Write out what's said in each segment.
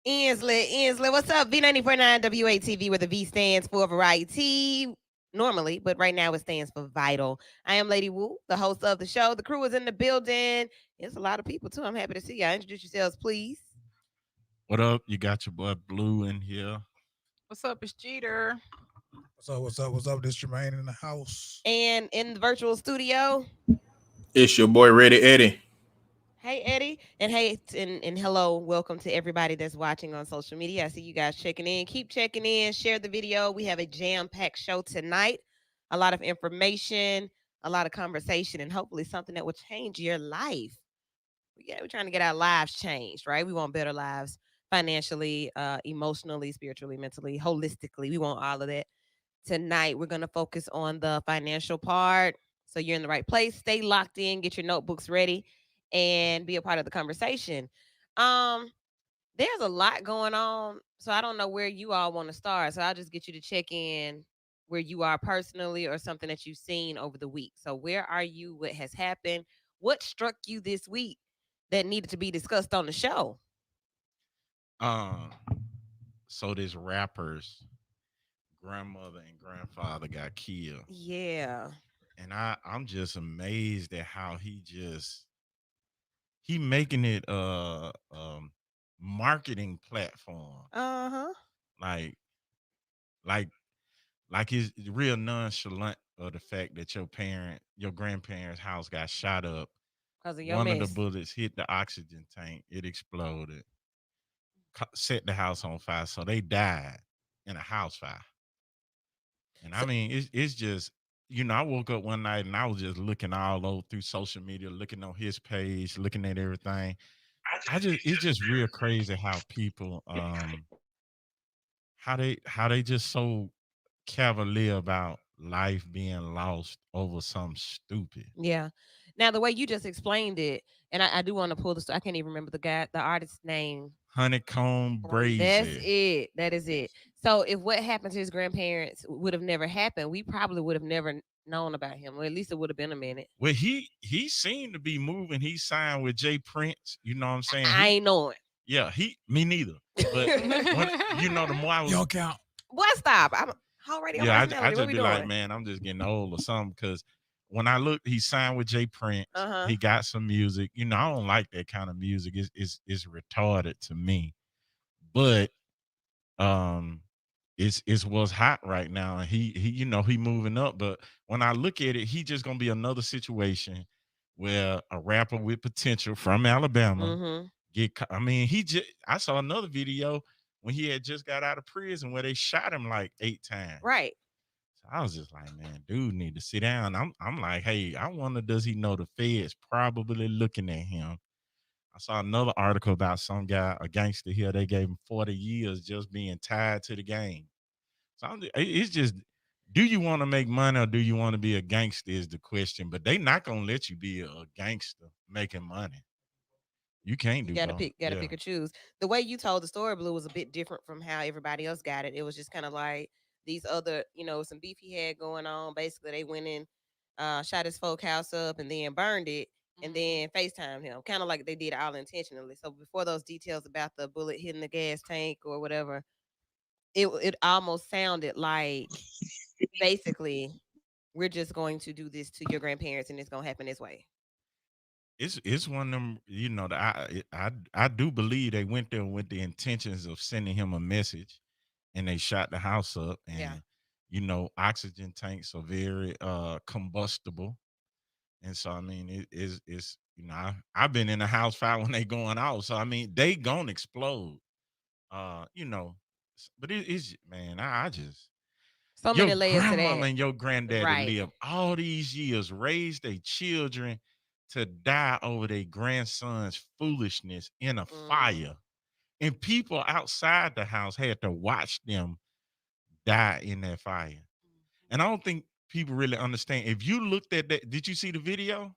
Inslee, what's up? V94.9 WATV, where the V stands for variety normally, but right now it stands for vital. I am Lady Wu, the host of the show. The crew is in the building. It's a lot of people too. I'm happy to see y'all. Introduce yourselves, please. What up? You got your boy Blue in here. What's up? It's Jeter. What's up? This Jermaine in the house. And in the virtual studio, it's your boy Ready Eddie. hey Eddie, and hey and hello, welcome to everybody that's watching on social media. I see you guys checking in. Keep checking in. Share the video. We have a jam-packed show tonight. A lot of information, a lot of conversation, and hopefully something that will change your life. Yeah, we're trying to get our lives changed, right? We want better lives financially, emotionally, spiritually, mentally, holistically. We want all of that. Tonight, we're going to focus on the financial part. So you're in the right place. Stay locked in. Get your notebooks ready and be a part of the conversation. There's a lot going on, so I don't know where you all want to start. So I'll just get you to check in where you are personally or something that you've seen over the week. So where are you? What has happened? What struck you this week that needed to be discussed on the show? So this rapper's grandmother and grandfather got killed. Yeah. And I'm just amazed at how he making it marketing platform. Uh-huh. Like like he's real nonchalant of the fact that your grandparents' house got shot up. Because of your One of the mess. bullets hit the oxygen tank. It exploded, set the house on fire. So they died in a house fire. And I mean, it's just, I woke up one night and I was just looking all over through social media, looking on his page, looking at everything. It's just real crazy how people how they just so cavalier about life being lost over something stupid. Yeah. Now, the way you just explained it, and I do want to pull this, I can't even remember the artist's name. Honeycomb Brazy. That's it. That is it. So if what happened to his grandparents would have never happened, we probably would have never known about him. Or at least it would have been a minute. Well, he seemed to be moving. He signed with Jay Prince. You know what I'm saying? I ain't knowing. Yeah, me neither. But the more I was, You don't count. What? Stop. I'm already on I personality. just What we be doing? like, man, I'm just getting old or something. Because when I looked, he signed with Jay Prince. Uh-huh. He got some music. I don't like that kind of music. It's retarded to me. But it's what's hot right now, and he moving up. But when I look at it, he just gonna be another situation where a rapper with potential from Alabama Mm-hmm. I mean, I saw another video when he had just got out of prison where they shot him like 8 times. Right. So I was just like, man, dude need to sit down. I'm like, hey, I wonder, does he know the feds probably looking at him? I saw another article about some guy, a gangster here. They gave him 40 years just being tied to the game. So it's just, do you want to make money or do you want to be a gangster is the question. But they not gonna let you be a gangster making money. You can't do You gotta both. pick or choose. The way you told the story, Blue, was a bit different from how everybody else got it. It was just kind of like these other, some beef he had going on. Basically, they went in, shot his folk house up, and then burned it, and then FaceTimed him, kind of like they did all intentionally. So before those details about the bullet hitting the gas tank or whatever, it almost sounded like basically we're just going to do this to your grandparents, and it's gonna happen this way. It's one of them, that I do believe they went there with the intentions of sending him a message, and they shot the house up. And oxygen tanks are very combustible, and so I mean it's I've been in a house fire when they going out, so I mean they gonna explode, but it's, man, I just, So your many layers to grandmama that. and your granddaddy Right. lived all these years, raised their children to die over their grandson's foolishness in a fire. And people outside the house had to watch them die in that fire. And I don't think people really understand. If you looked at that, did you see the video?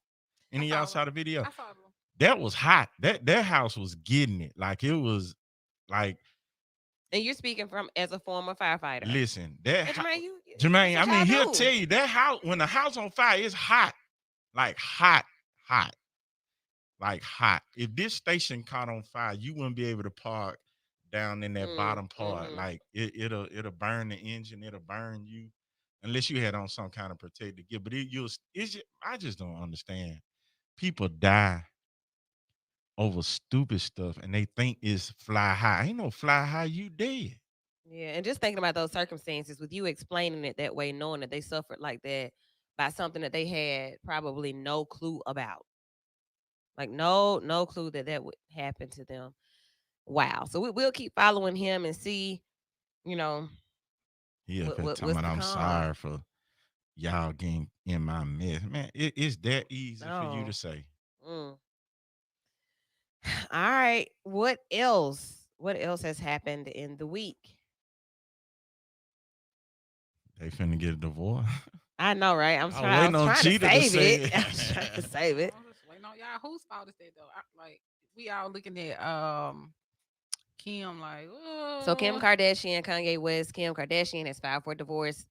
Any of y'all saw the video? I saw them. That was hot. That house was getting it. Like it was like. And you're speaking from as a former firefighter. Listen, And Jermaine, that's I what mean, y'all he'll do. tell you that house, when the house on fire, it's hot. Like hot. Like hot. If this station caught on fire, you wouldn't be able to park down in that bottom part. Like it'll burn the engine, it'll burn you, unless you had on some kind of protective gear. But I just don't understand. People die over stupid stuff and they think it's fly high. Ain't no fly high, you dead. Yeah, and just thinking about those circumstances with you explaining it that way, knowing that they suffered like that by something that they had probably no clue about. Like no clue that would happen to them. Wow. So we'll keep following him and see, Yeah, what's talking about to I'm come. sorry for y'all getting in my mess. Man, it's that easy for you No. to say. All right. What else? What else has happened in the week? They finna get a divorce. I know, right? I was I trying waiting on to Cheetah to save say it. it. I was trying to save it. I'm just waiting on y'all. Whose fault is that though? Like we all looking at Kim like. So Kim Kardashian, Kanye West, Kim Kardashian has filed for divorce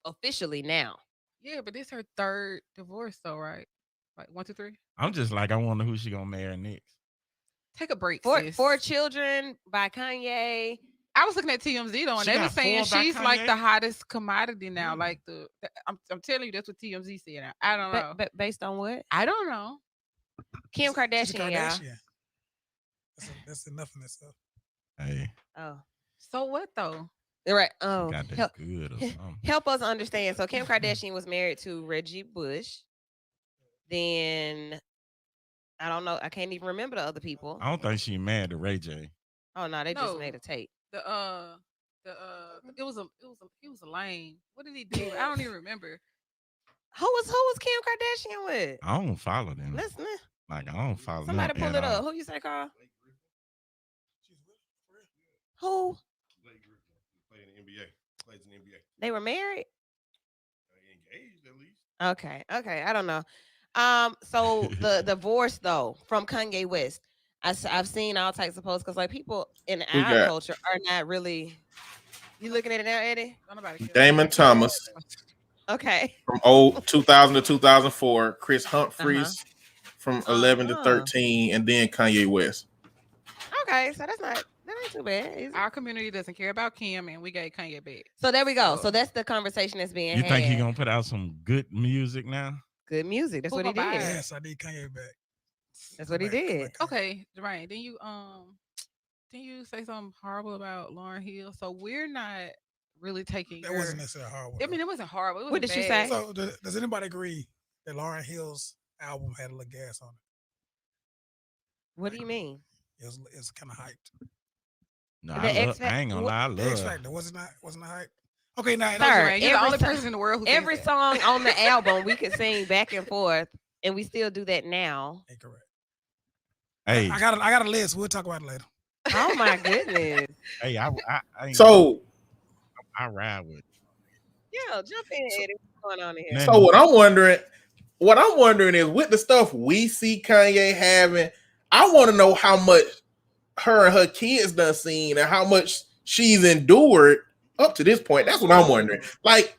officially now. Yeah, but this her third divorce though, right? Like 1, 2, 3. I'm just like, I wonder who she gonna marry next. Take a break, Four sis. children by Kanye. I was looking at TMZ though, and She they were got saying 4 by she's like the Kanye? hottest commodity now. Like I'm telling you, that's what TMZ said. I don't know. But based on what? I don't know. Kim She's a Kardashian, y'all. Kardashian. That's enough in itself. Hey, Oh, So what though? right. Oh, got that good or something. help us understand. So Kim Kardashian was married to Reggie Bush. Then I don't know. I can't even remember the other people. I don't think she married to Ray J. Oh no, they just No. made a tape. He was a lame. What did he do? I don't even remember. Who was Kim Kardashian with? I don't follow them. Listen, Like, I don't follow them. somebody pull at it all. up. Who you say, Carl? Who? Played in the NBA. Plays in the NBA. They were married? Engaged at least. Okay. I don't know. So the divorce though from Kanye West, I've seen all types of posts because like people in We our got- culture are not really. You looking at it now, Eddie? Don't nobody care. Damon Thomas Okay. from 2000 to 2004, Chris Humphries from 11 to Uh-huh. 13, and then Kanye West. Okay, so that ain't too bad. is it? Our community doesn't care about Kim, and we gave Kanye back. So there we go. So- So that's the conversation that's being You had. think he gonna put out some good music now? Good music. That's Who what he gonna buy did. it? Yes, I need Kanye back. That's what he Come back, come did. back, Kanye. Okay, Jermaine, didn't you say something horrible about Lauryn Hill? So we're not really taking. That wasn't necessarily horrible. I mean, it wasn't horrible. It What wasn't did she bad. say? So does anybody agree that Lauryn Hill's album had a little gas on it? What do you mean? It was kind of hyped. No, The I X ain't gonna lie, I The X love. Factor wasn't hyped. Okay, now Sir, Jermaine, you're the every only so- person in the world who thinks Every that. song on the album we could sing back and forth, and we still do that now. incorrect. Hey, I got a list. We'll talk about it later. Oh my goodness. hey, I ain't So, I ride with. Yeah, jump in, Eddie. What's going on in here? Now- so what I'm wondering is with the stuff we see Kanye having, I want to know how much her and her kids done seen and how much she's endured up to this point. That's what I'm wondering. Like,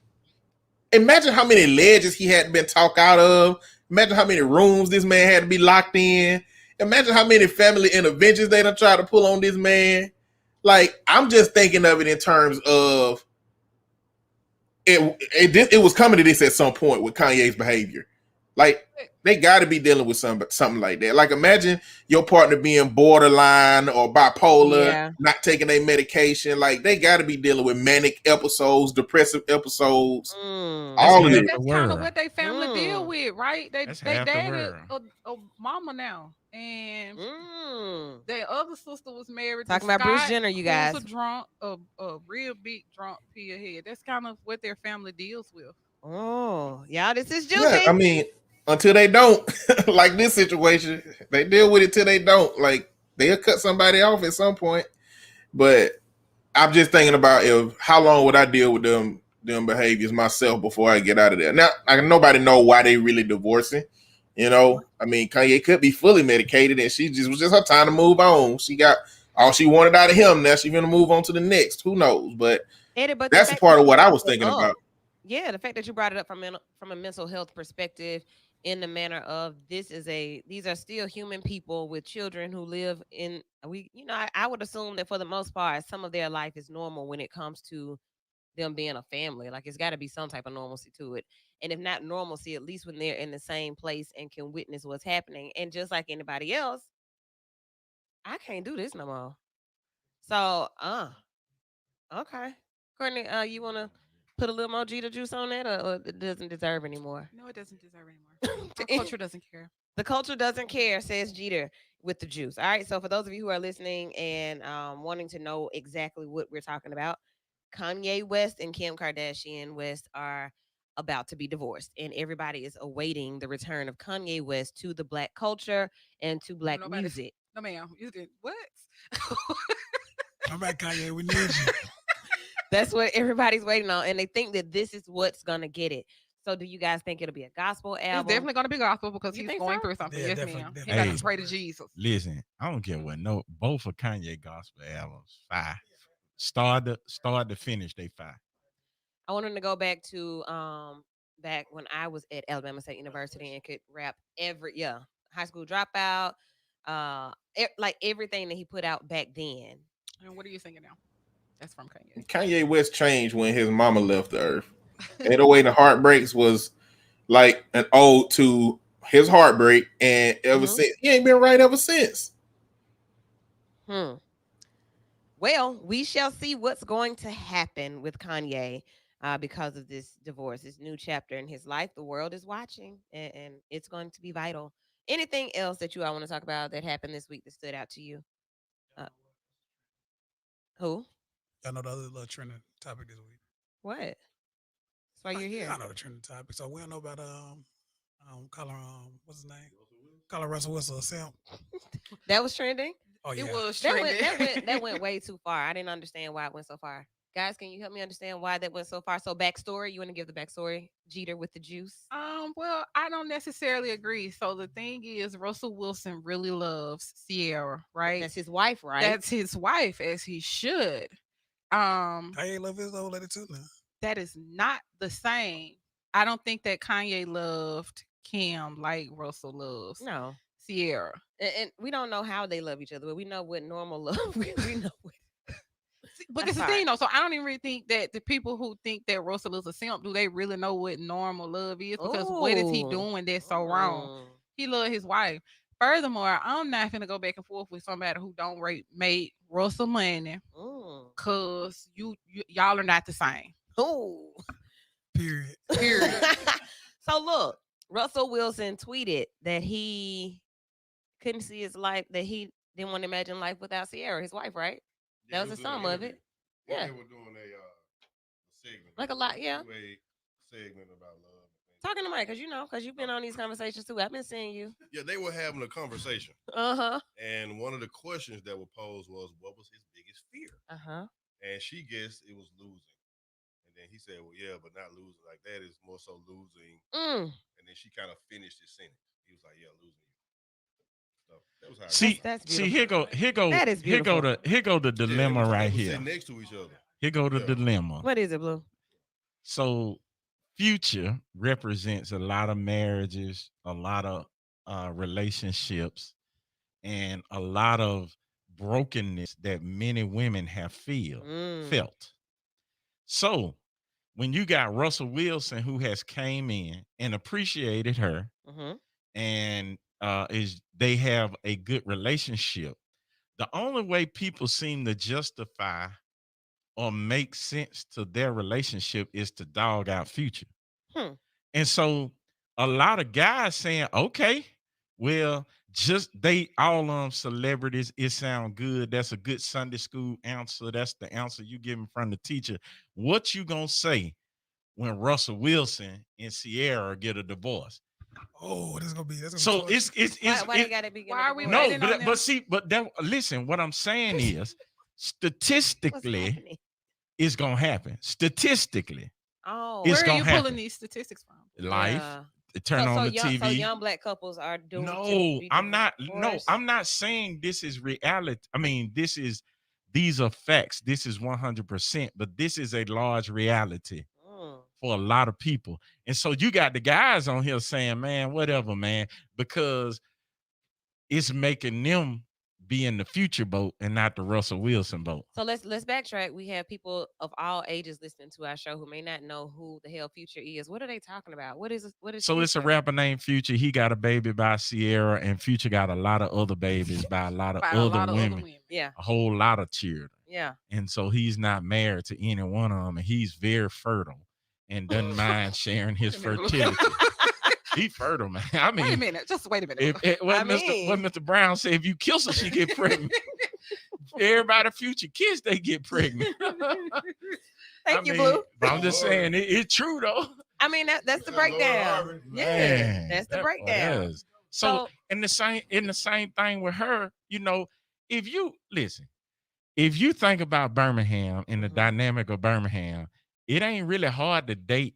imagine how many ledges he had been talked out of. Imagine how many rooms this man had to be locked in. Imagine how many family interventions they done tried to pull on this man. Like, I'm just thinking of it in terms of it was coming to this at some point with Kanye's behavior. Like, they got to be dealing with something like that. Like, imagine your partner being borderline or bipolar, Yeah. not taking their medication. Like, they got to be dealing with manic episodes, depressive episodes. Mm. All of half it. the That's kind of world. what they family deal with, right? They That's they half the dad world. a mama now, and Mm. their other sister was married. Talking to about Bruce Scott, Jenner, you who guys. was a drunk, a real big drunk peelhead. That's kind of what their family deals with. Oh, y'all, this is juicy. Yeah, I mean, until they don't, like this situation, they deal with it till they don't. Like, they'll cut somebody off at some point. But I'm just thinking about if how long would I deal with them behaviors myself before I get out of there. Now, like nobody know why they really divorcing. You know, I mean, Kanye could be fully medicated, and she just was just her time to move on. She got all she wanted out of him. Now she's gonna move on to the next. Who knows? But Eddie, but the that's a fact part that of you what I brought was it thinking up, about. yeah, the fact that you brought it up from a mental health perspective, in the manner of these are still human people with children who live in I would assume that for the most part, some of their life is normal when it comes to them being a family. Like it's got to be some type of normalcy to it. And if not normalcy, at least when they're in the same place and can witness what's happening. And just like anybody else, I can't do this no more. So, okay. Courtney, you want to put a little more Jeter juice on that, or it doesn't deserve anymore? No, it doesn't deserve anymore. Our culture doesn't care. The culture doesn't care, says Jeter with the juice. All right. So for those of you who are listening and wanting to know exactly what we're talking about, Kanye West and Kim Kardashian West are about to be divorced, and everybody is awaiting the return of Kanye West to the black culture and to black Nobody. music. No, ma'am. You did what? Come back, Kanye. We need you. That's what everybody's waiting on, and they think that this is what's gonna get it. So, do you guys think it'll be a gospel It's album? definitely going to be gospel because You he's think going so? through something. Yeah, Yes, definitely, ma'am. He definitely. got Hey. to pray to Jesus. Listen, I don't care what both of Kanye gospel albums fire. Start to finish, they fire. I want him to go back when I was at Alabama State University and could rap high school dropout, like everything that he put out back then. And what are you singing now? That's from Kanye. Kanye West changed when his mama left the earth. 808 and Heartbreaks was like an ode to his heartbreak, and ever Mhm. since he ain't been right ever since. Hmm. Well, we shall see what's going to happen with Kanye because of this divorce, this new chapter in his life. The world is watching, and it's going to be vital. Anything else that you all want to talk about that happened this week that stood out to you? Uh, who? I know the other little trending topic this week. What? That's why you're here. I know the trending topic. So we don't know about Colin what's his name? Colin Russell Wilson, Sam. That was trending. Oh yeah. It was That trending. that went way too far. I didn't understand why it went so far. Guys, can you help me understand why that went so far? So backstory, you want to give the backstory? Jeter with the juice. Well, I don't necessarily agree. So the thing is, Russell Wilson really loves Sierra, right? That's his wife, right? That's his wife, as he should. Kanye love his old lady too now. That is not the same. I don't think that Kanye loved Kim like Russell loves No. Sierra. And we don't know how they love each other, but we know what normal love. we know. But That's it's the fine. thing, though. So I don't even really think that the people who think that Russell is a simp, do they really know what normal love is? Because what is he Ooh. doing that's so wrong? He love his wife. Furthermore, I'm not gonna go back and forth with somebody who don't made Russell money, cause y'all are not the same. Ooh. Period. Period. So look, Russell Wilson tweeted that he couldn't see his life, that he didn't want to imagine life without Sierra, his wife, right? Yeah, That was it the doing sum an of it. interview. Yeah. They were doing a segment. Like a lot, yeah. A segment about love. Talking to Mike, because you've been on these conversations too. I've been seeing you. Yeah, they were having a conversation. Uh-huh. And one of the questions that were posed was, what was his biggest fear? Uh-huh. And she guessed it was losing. And then he said, well, yeah, but not losing. Like, that is more so losing. And then she kind of finished his sentence. He was like, yeah, losing you. So that was how That's See, beautiful. here That is beautiful. go the dilemma right They were here. sitting next to each other. Here go the Yeah. dilemma. What is it, Blue? So Future represents a lot of marriages, a lot of relationships, and a lot of brokenness that many women have felt. So when you got Russell Wilson, who has came in and appreciated her, and they have a good relationship, the only way people seem to justify or make sense to their relationship is to dog out Future. And so a lot of guys saying, okay, well, just they all celebrities, it sound good. That's a good Sunday school answer. That's the answer you give in front of the teacher. What you gonna say when Russell Wilson and Sierra get a divorce? Oh, that's gonna be So it's why they gotta be Why are we no, waiting on them? but see, but that listen, what I'm saying is statistically, it's gonna happen. Statistically, Oh, it's Where are gonna you happen. pulling these statistics from? Life. Yeah. Turn on the young, TV. So young black couples are doomed to No, be I'm not. divorced? No, I'm not saying this is reality. I mean, these are facts. This is 100%, but this is a large reality for a lot of people. And so you got the guys on here saying, man, whatever, man, because it's making them be in the future boat and not the Russell Wilson boat. So let's backtrack. We have people of all ages listening to our show who may not know who the hell Future is. What are they talking about? What is So Future? it's a rapper named Future. He got a baby by Sierra, and Future got a lot of other babies by a lot of other women. Yeah. A whole lot of children. Yeah. And so he's not married to any one of them, and he's very fertile and doesn't mind sharing his fertility. He fertile, man. I mean, wait a minute. Just wait a minute. What Mr. Brown said, if you kiss her, she get pregnant. Everybody Future kiss, they get pregnant. Thank you, Blue. But I'm just saying, it's true though. I mean, that's the breakdown. Yeah, that's the breakdown. So in the same thing with her, you know, if you think about Birmingham and the dynamic of Birmingham, it ain't really hard to date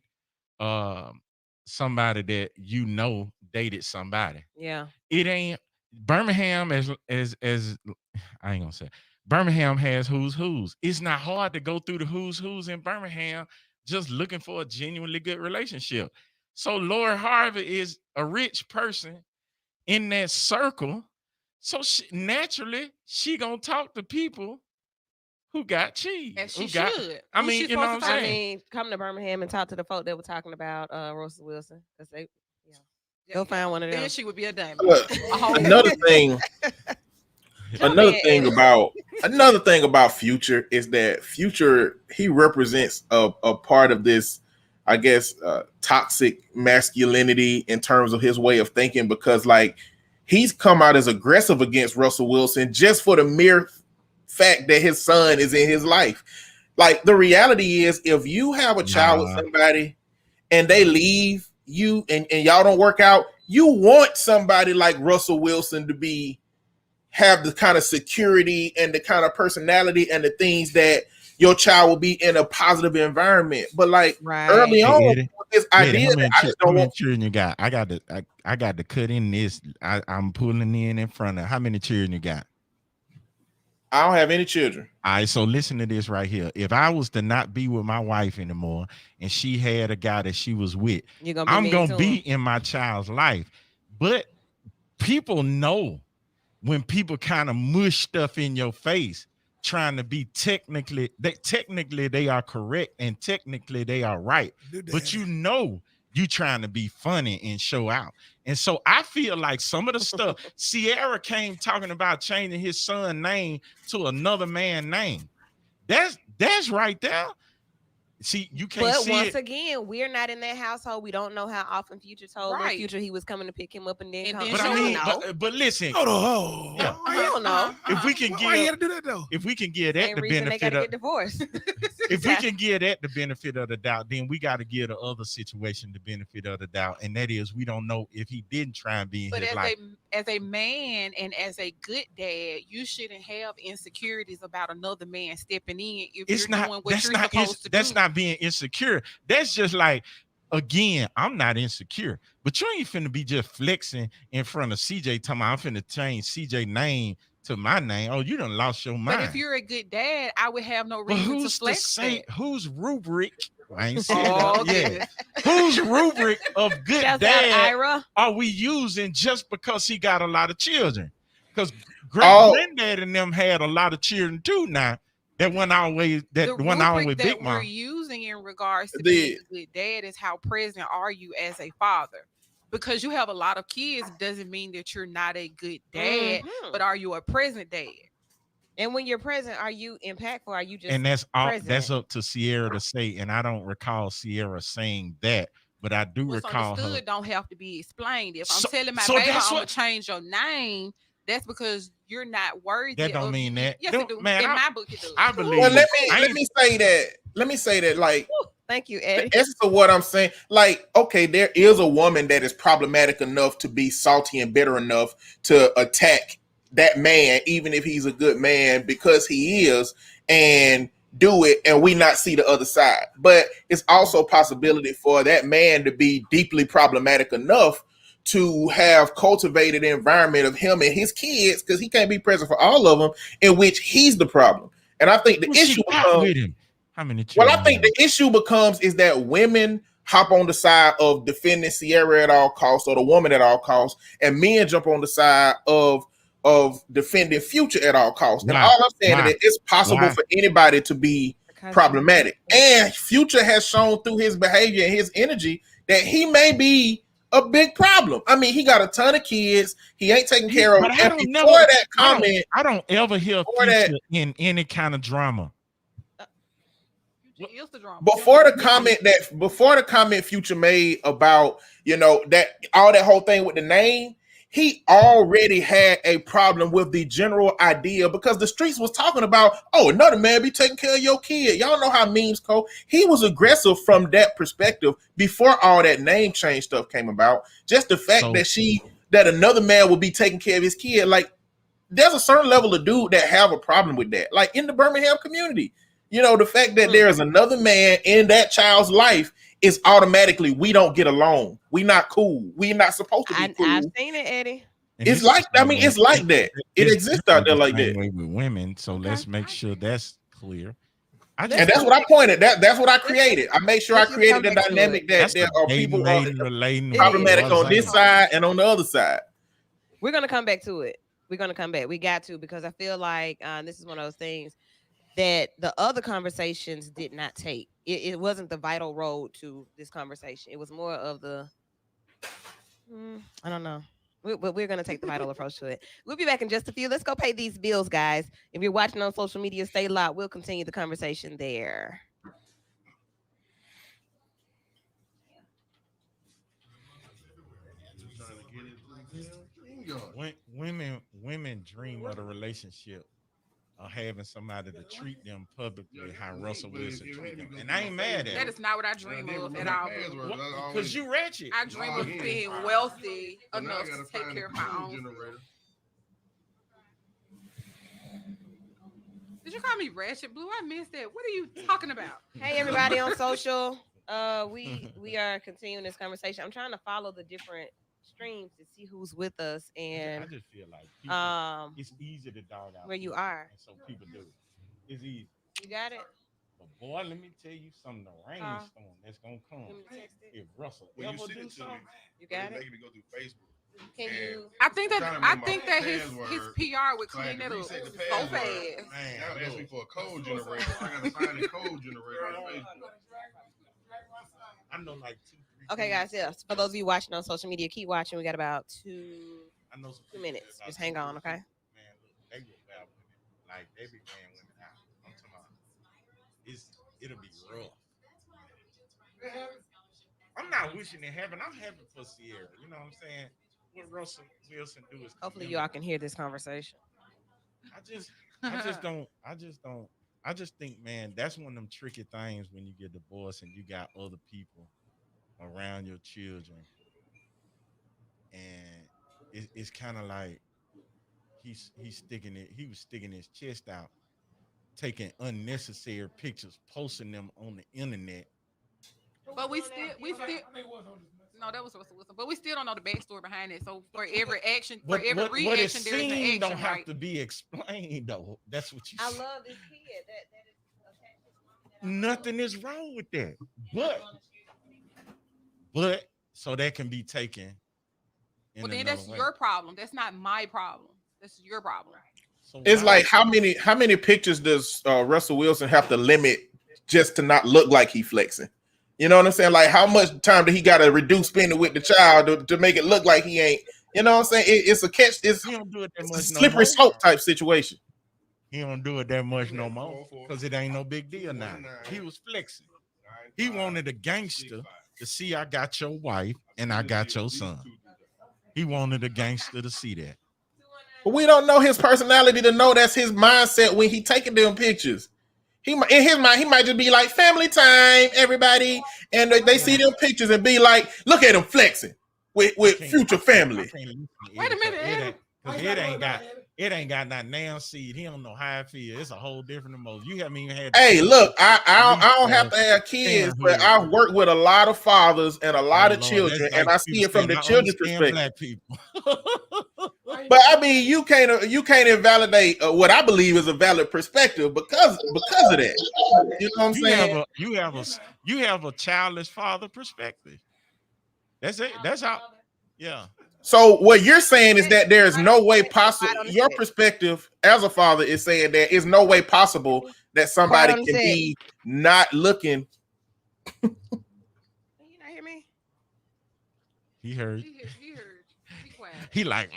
somebody that you know dated somebody. Yeah. It ain't Birmingham as I ain't gonna say Birmingham has who's. It's not hard to go through the who's in Birmingham just looking for a genuinely good relationship. So Lori Harvey is a rich person in that circle. So naturally she gonna talk to people who got cheese. And she should. I mean, you know what I'm saying? I mean, come to Birmingham and talk to the folk that were talking about Russell Wilson. Because they, go find one of them. Then she would be a diamond. Look, another thing about Future is that Future, he represents a part of this, I guess, toxic masculinity in terms of his way of thinking, because like he's come out as aggressive against Russell Wilson just for the mere fact that his son is in his life. Like the reality is, if you have a child with somebody and they leave you and y'all don't work out, you want somebody like Russell Wilson to have the kind of security and the kind of personality and the things that your child will be in a positive environment. But like early on, with this idea, how many children you got? I got to cut in this. I'm pulling in front of. How many children you got? I don't have any children. All right, so listen to this right here. If I was to not be with my wife anymore and she had a guy that she was with, I'm going to be in my child's life. But people know when people kind of mush stuff in your face, trying to be technically they are correct and technically they are right. But you know you trying to be funny and show out. And so I feel like some of the stuff Sierra came talking about changing his son's name to another man's name. That's right there. See, you can't see once again, we're not in that household. We don't know how often Future told Future he was coming to pick him up and then come. But I mean, but listen. Hold on. I don't know. If we can why you had to do that though? If we can give that the benefit of divorce. If we can give that the benefit of the doubt, then we got to give the other situation the benefit of the doubt, and that is we don't know if he didn't try and be in his life. As a man and as a good dad, you shouldn't have insecurities about another man stepping in if you're doing what you're supposed to do. That's not being insecure. That's just like, again, I'm not insecure, but you ain't finna be just flexing in front of CJ talking about I'm finna change CJ name to my name. Oh, you done lost your mind. But if you're a good dad, I would have no reason to flex that. Whose rubric? I ain't saying that. Whose rubric of good dad are we using just because he got a lot of children? Because granddad and them had a lot of children too now. That one always big mom. We're using in regards to being a good dad is how present are you as a father? Because you have a lot of kids doesn't mean that you're not a good dad, but are you a present dad? And when you're present, are you impactful? Are you just that's up to Sierra to say, and I don't recall Sierra saying that, but I do recall her. Don't have to be explained. If I'm telling my baby I'm gonna change your name, that's because you're not worthy. That don't mean that. Yes, it do. Man, in my book, it does. I believe. Well, let me say that. Like, thank you, Eddie. The essence of what I'm saying, like, okay, there is a woman that is problematic enough to be salty and bitter enough to attack that man, even if he's a good man, because he is, and do it, and we not see the other side. But it's also a possibility for that man to be deeply problematic enough to have cultivated an environment of him and his kids, because he can't be present for all of them, in which he's the problem. And I think the issue becomes, how many well, I think the issue becomes is that women hop on the side of defending Sierra at all costs, or the woman at all costs, and men jump on the side of defending Future at all costs. And all I'm saying is that it's possible for anybody to be problematic. And Future has shown through his behavior and his energy that he may be a big problem. I mean, he got a ton of kids. He ain't taking care of them. And before that comment, I don't ever hear Future in any kind of drama. Before the comment Future made about, that all that whole thing with the name, he already had a problem with the general idea, because the streets was talking about, oh, another man be taking care of your kid. Y'all know how memes go. He was aggressive from that perspective before all that name change stuff came about. Just the fact that another man would be taking care of his kid, like, there's a certain level of dude that have a problem with that. Like in the Birmingham community, the fact that there is another man in that child's life is automatically, we don't get along. We not cool. We not supposed to be cool. I've seen it, Eddie. It's like, it's like that. It exists out there like that. With women, so let's make sure that's clear. And that's what I pointed. That's what I created. I made sure I created the dynamic that there are people problematic on this side and on the other side. We're gonna come back to it. We're gonna come back. We got to, because I feel like this is one of those things that the other conversations did not take. It wasn't the vital road to this conversation. It was more of the, I don't know. But we're going to take the vital approach to it. We'll be back in just a few. Let's go pay these bills, guys. If you're watching on social media, stay locked. We'll continue the conversation there. Women dream of a relationship of having somebody to treat them publicly how Russell Wilson treat them. And I ain't mad at it. That is not what I dream of at all. Because you ratchet. I dream of being wealthy enough to take care of my own. Did you call me ratchet, Blue? I missed that. What are you talking about? Hey, everybody on social. We are continuing this conversation. I'm trying to follow the different streams to see who's with us, and I just feel like people, it's easy to dog out where you are, and so people do it. It's easy. You got it. But boy, let me tell you something. The rainstorm that's gonna come. If Russell ever do something, you got it. Making me go through Facebook. Can you? I think that his PR would clean that up so fast. Man, y'all asked me for a code generator. I gotta find a code generator on Facebook. I know like 2. Okay, guys. Yes. For those of you watching on social media, keep watching. We got about 2 minutes. Just hang on, okay? Man, look, they will bad women. Like they be paying women out. I'm talking about it'll be rough. I'm not wishing it happen. I'm happy for Sierra. You know what I'm saying? What Russell Wilson do is hopefully y'all can hear this conversation. I just think, man, that's one of them tricky things when you get divorced and you got other people around your children, and it's kind of like he was sticking his chest out, taking unnecessary pictures, posting them on the internet. But we still no, that was Russell Wilson. But we still don't know the backstory behind it. So for every action, for every reaction, there is an action. Don't have to be explained though. That's what you. I love this kid. That is nothing is wrong with that, but so that can be taken. Well, then that's your problem. That's not my problem. That's your problem. So it's like how many pictures does Russell Wilson have to limit just to not look like he flexing? You know what I'm saying? Like how much time do he got to reduce spending with the child to make it look like he ain't? You know what I'm saying? It's a catch. It's a slippery slope type situation. He don't do it that much no more because it ain't no big deal now. He was flexing. He wanted a gangster to see I got your wife and I got your son. He wanted a gangster to see that. But we don't know his personality to know that's his mindset when he taking them pictures. In his mind, he might just be like, family time, everybody. And they see them pictures and be like, look at him flexing with Future family. Wait a minute. It ain't got that damn seed. He don't know how it feels. It's a whole different emotion. You haven't even had. Hey, look, I don't have to have kids, but I've worked with a lot of fathers and a lot of children, and I see it from the children's perspective. Black people. But I mean, you can't invalidate what I believe is a valid perspective because of that. You know what I'm saying? You have a childless father perspective. That's it. That's how. Yeah. So what you're saying is that there is no way possible. Your perspective as a father is saying there is no way possible that somebody can be not looking. You not hear me? He heard. He heard. Be quiet. He like,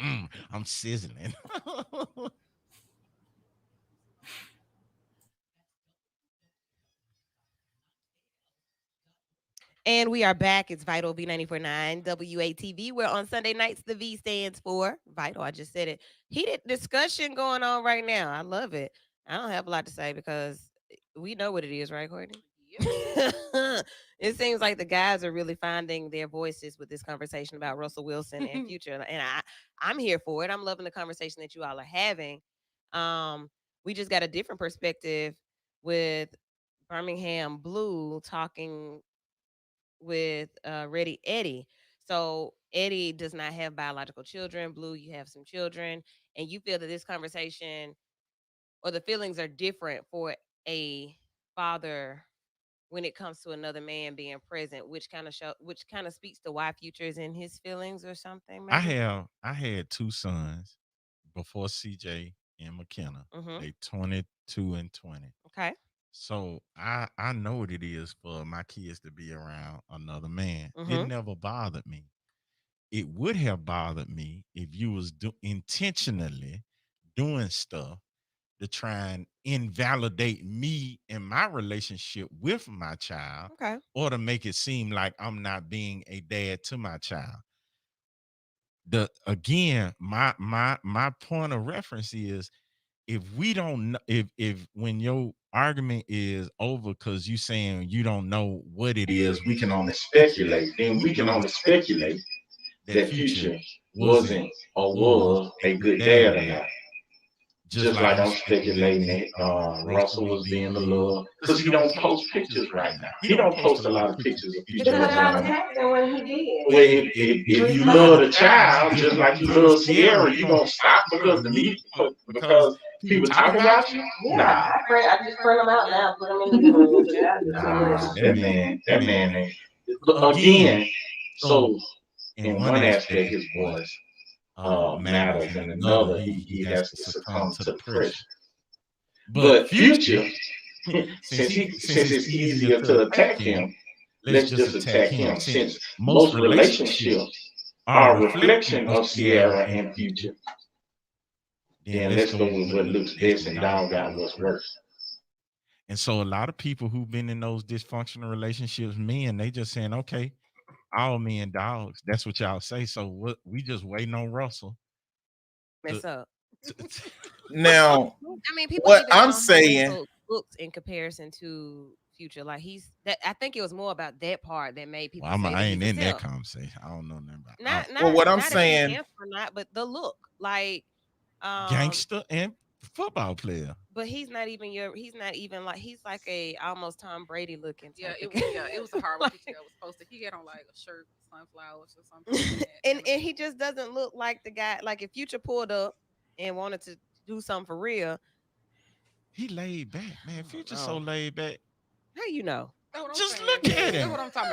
I'm sizzling. And we are back. It's Vital V94.9 WATV. We're on Sunday nights. The V stands for Vital. I just said it. Heated discussion going on right now. I love it. I don't have a lot to say because we know what it is, right, Courtney? It seems like the guys are really finding their voices with this conversation about Russell Wilson and Future, and I'm here for it. I'm loving the conversation that you all are having. We just got a different perspective with Birmingham Blue talking with Ready Eddie. So Eddie does not have biological children. Blue, you have some children, and you feel that this conversation or the feelings are different for a father when it comes to another man being present, which kind of speaks to why Future is in his feelings or something. Maybe? I had two sons before CJ and McKenna. They 22 and 20. Okay. So I know what it is for my kids to be around another man. It never bothered me. It would have bothered me if you was intentionally doing stuff to try and invalidate me and my relationship with my child, or to make it seem like I'm not being a dad to my child. My point of reference is, if we don't, if when your argument is over because you saying you don't know what it is, we can only speculate. Then we can only speculate that Future wasn't or was a good dad or not. Just like I'm speculating that Russell was being the love, because he don't post pictures right now. He don't post a lot of pictures of Future. If you love the child just like you love Sierra, you gonna stop because people talk about you? Nah. I just print them out now, put them in the that man ain't. Again, so in one aspect his voice matters, and another he has to succumb to the pressure. But Future, since it's easier to attack him, let's just attack him. Since most relationships are a reflection of Sierra and Future, then let's go with what looks best and dog out what's worse. And so a lot of people who've been in those dysfunctional relationships, men, they just saying, okay, all men dogs. That's what y'all say. So what? We just waiting on Russell. Mess up. Now, I mean, people. What I'm saying, looks in comparison to Future, like I think it was more about that part that made people. Well, I ain't in that conversation. I don't know nothing about. Well, what I'm saying, or not, but the look, like gangster and football player. But he's not even he's like a almost Tom Brady looking. It was a hard one that was posted. He had on like a shirt, sunflowers or something. Like and he just doesn't look like the guy. Like if Future pulled up and wanted to do something for real, he laid back, man. Future so laid back. How you know? Just look at him. That's what I'm talking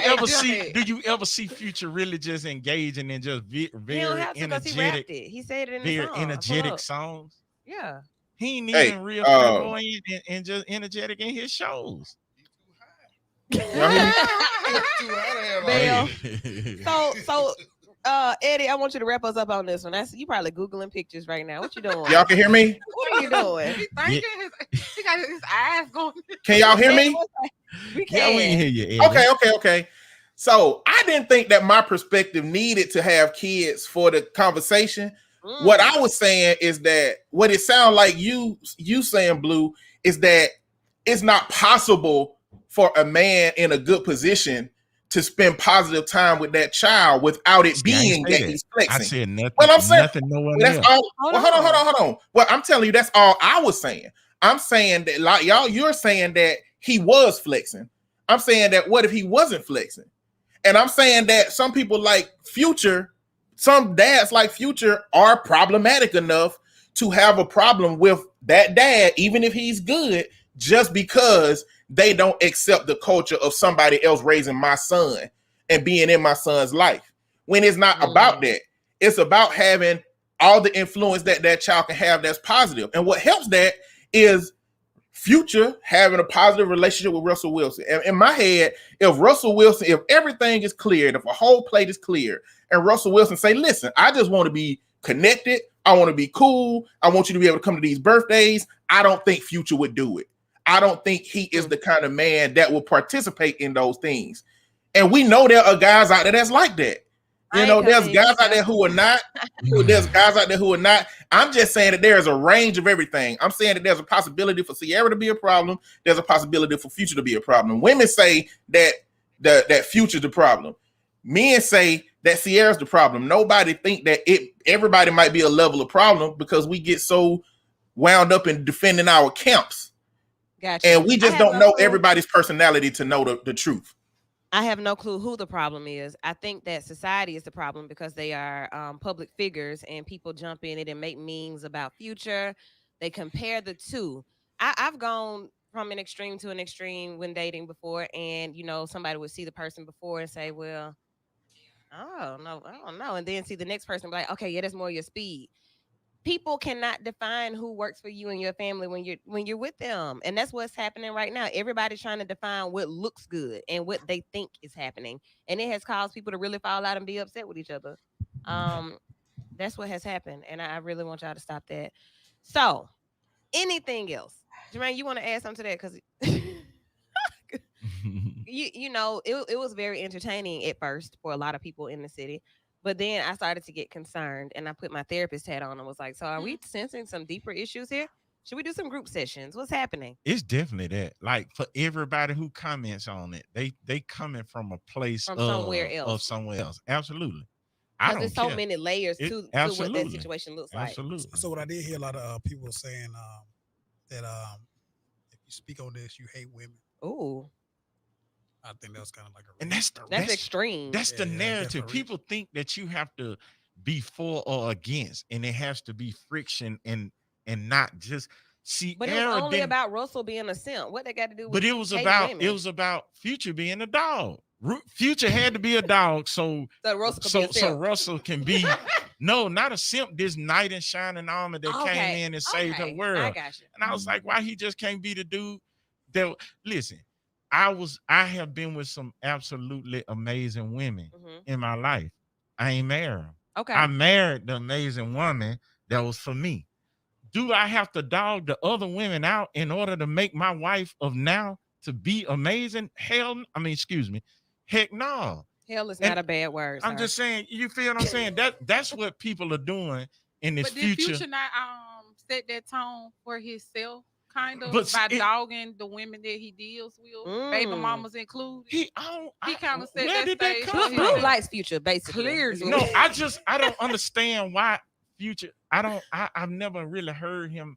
about. Do you ever see Future really just engaging in just very energetic? He said it in very the song. energetic songs. Yeah. He ain't even real flamboyant and just energetic in his shows. So Eddie, I want you to wrap us up on this one. You probably Googling pictures right now. What you doing? Y'all can hear me? What are you doing? He got his eyes going. Can y'all hear me? We can. Yeah, we can hear you, Eddie. Okay. So I didn't think that my perspective needed to have kids for the conversation. What I was saying is that what it sounds like you saying, Blue, is that it's not possible for a man in a good position to spend positive time with that child without it being that he's flexing. I said nothing. Well, I'm saying nothing. No one that's else. all. Well, hold on. Well, I'm telling you, that's all I was saying. I'm saying that, like y'all, you're saying that he was flexing. I'm saying that what if he wasn't flexing? And I'm saying that some people like Future, some dads like Future are problematic enough to have a problem with that dad, even if he's good, just because they don't accept the culture of somebody else raising my son and being in my son's life. When it's not about that. It's about having all the influence that that child can have that's positive. And what helps that is Future having a positive relationship with Russell Wilson. And in my head, if everything is cleared, if a whole plate is clear, and Russell Wilson say, listen, I just want to be connected. I want to be cool. I want you to be able to come to these birthdays. I don't think Future would do it. I don't think he is the kind of man that will participate in those things. And we know there are guys out there that's like that. You know, there's guys out there who are not. There's guys out there who are not. I'm just saying that there is a range of everything. I'm saying that there's a possibility for Sierra to be a problem. There's a possibility for Future to be a problem. Women say that that Future's the problem. Men say that Sierra's the problem. Nobody think that everybody might be a level of problem because we get so wound up in defending our camps. Gotcha. And we just don't know everybody's personality to know the truth. I have no clue who the problem is. I think that society is the problem because they are public figures and people jump in it and make memes about Future. They compare the two. I've gone from an extreme to an extreme when dating before, and you know, somebody would see the person before and say, well, I don't know. And then see the next person be like, okay, yeah, that's more your speed. People cannot define who works for you and your family when you're with them, and that's what's happening right now. Everybody's trying to define what looks good and what they think is happening, and it has caused people to really fall out and be upset with each other. That's what has happened, and I really want y'all to stop that. So, anything else, Jermaine? You want to add something to that? Because you know, it was very entertaining at first for a lot of people in the city. But then I started to get concerned, and I put my therapist hat on and was like, so are we sensing some deeper issues here? Should we do some group sessions? What's happening? It's definitely that. Like, for everybody who comments on it, they coming from a place from somewhere else. Absolutely. Because there's so many layers to what that situation looks like. So what I did hear a lot of people saying that if you speak on this, you hate women. Ooh. I think that's kind of like and that's extreme. That's the narrative. People think that you have to be for or against, and it has to be friction and not just see. But it was only about Russell being a simp. What they got to do with? But it was about Future being a dog. Future had to be a dog, so Russell can be no, not a simp. This knight in shining armor that came in and saved her world. I got you. And I was like, why he just can't be the dude that listen? I have been with some absolutely amazing women in my life. I ain't married. Okay. I married the amazing woman that was for me. Do I have to dog the other women out in order to make my wife of now to be amazing? Heck no. Hell is not a bad word. I'm just saying, you feel what I'm saying? That's what people are doing in this future. But did Future not set that tone for himself? Kind of by dogging the women that he deals with, baby mamas included. He kind of said that stage. Blue likes Future, basically. Clearly. No, I don't understand why Future. I've never really heard him.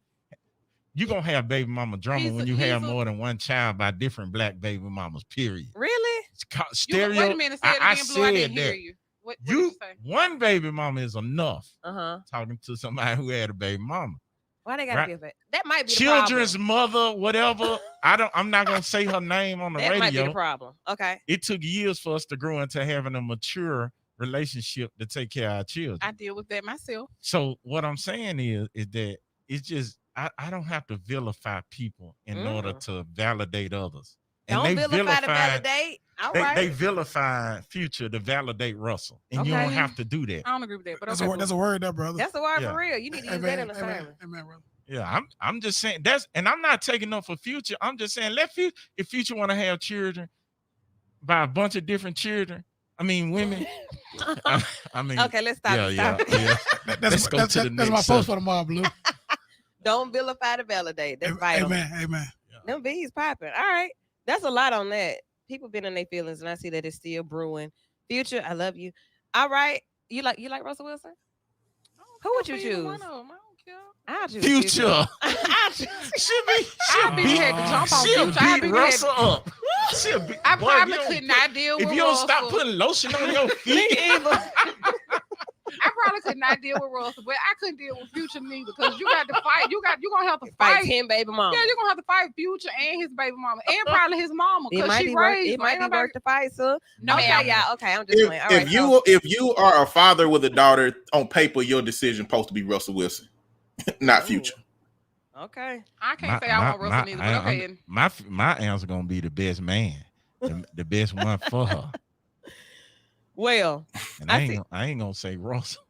You're gonna have baby mama drama when you have more than one child by different black baby mamas. Period. Really? It's stereo. Wait a minute. Say it again, Blue. I didn't hear you. What did you say? One baby mama is enough. Talking to somebody who had a baby mama. Why they gotta be that? That might be children's the mother, whatever. I'm not gonna say her name on the radio. That might be the problem. Okay. It took years for us to grow into having a mature relationship to take care of our children. I deal with that myself. So what I'm saying is that it's just I don't have to vilify people in order to validate others. And don't vilify to validate. All right. They vilify Future to validate Russell, and you don't have to do that. I don't agree with that, but that's a word, there, brother. That's a word for real. You need to use that in a sermon. Amen, brother. Yeah, I'm just saying and I'm not taking up for Future. I'm just saying if Future want to have children by a bunch of different children. I mean, women. I mean, okay, let's stop. Yeah. That's my post for tomorrow, Blue. Don't vilify to validate. That's vital. Amen. Them bees popping. All right. That's a lot on that. people been in their feelings, and I see that it's still brewing. Future, I love you. All right, you like Russell Wilson? I don't Who care would you for either choose? one of them. I don't care. I'll choose Future. Future. I'll choose. I be had to jump on She'll Future. I beat be Russell up. She'll beat. I Boy, probably could not deal if with you don't stop Russell. putting lotion on your Me feet. either. I probably could not deal with Russell, but I couldn't deal with Future neither because you got to fight. You gonna have to Fight fight. 10 baby mama. Yeah, you're gonna have to fight Future and his baby mama and probably his mama It because might she be worth. raised. It might be worth the fight, sir. No, Okay, ma'am. y'all. Okay, I'm just playing. All right, If you are a father with a daughter, on paper, your decision supposed to be Russell Wilson, not Future. Okay. I can't say I want Russell neither, but okay. My answer gonna be the best man, the best one for her. Well, And I ain't gonna say Russell.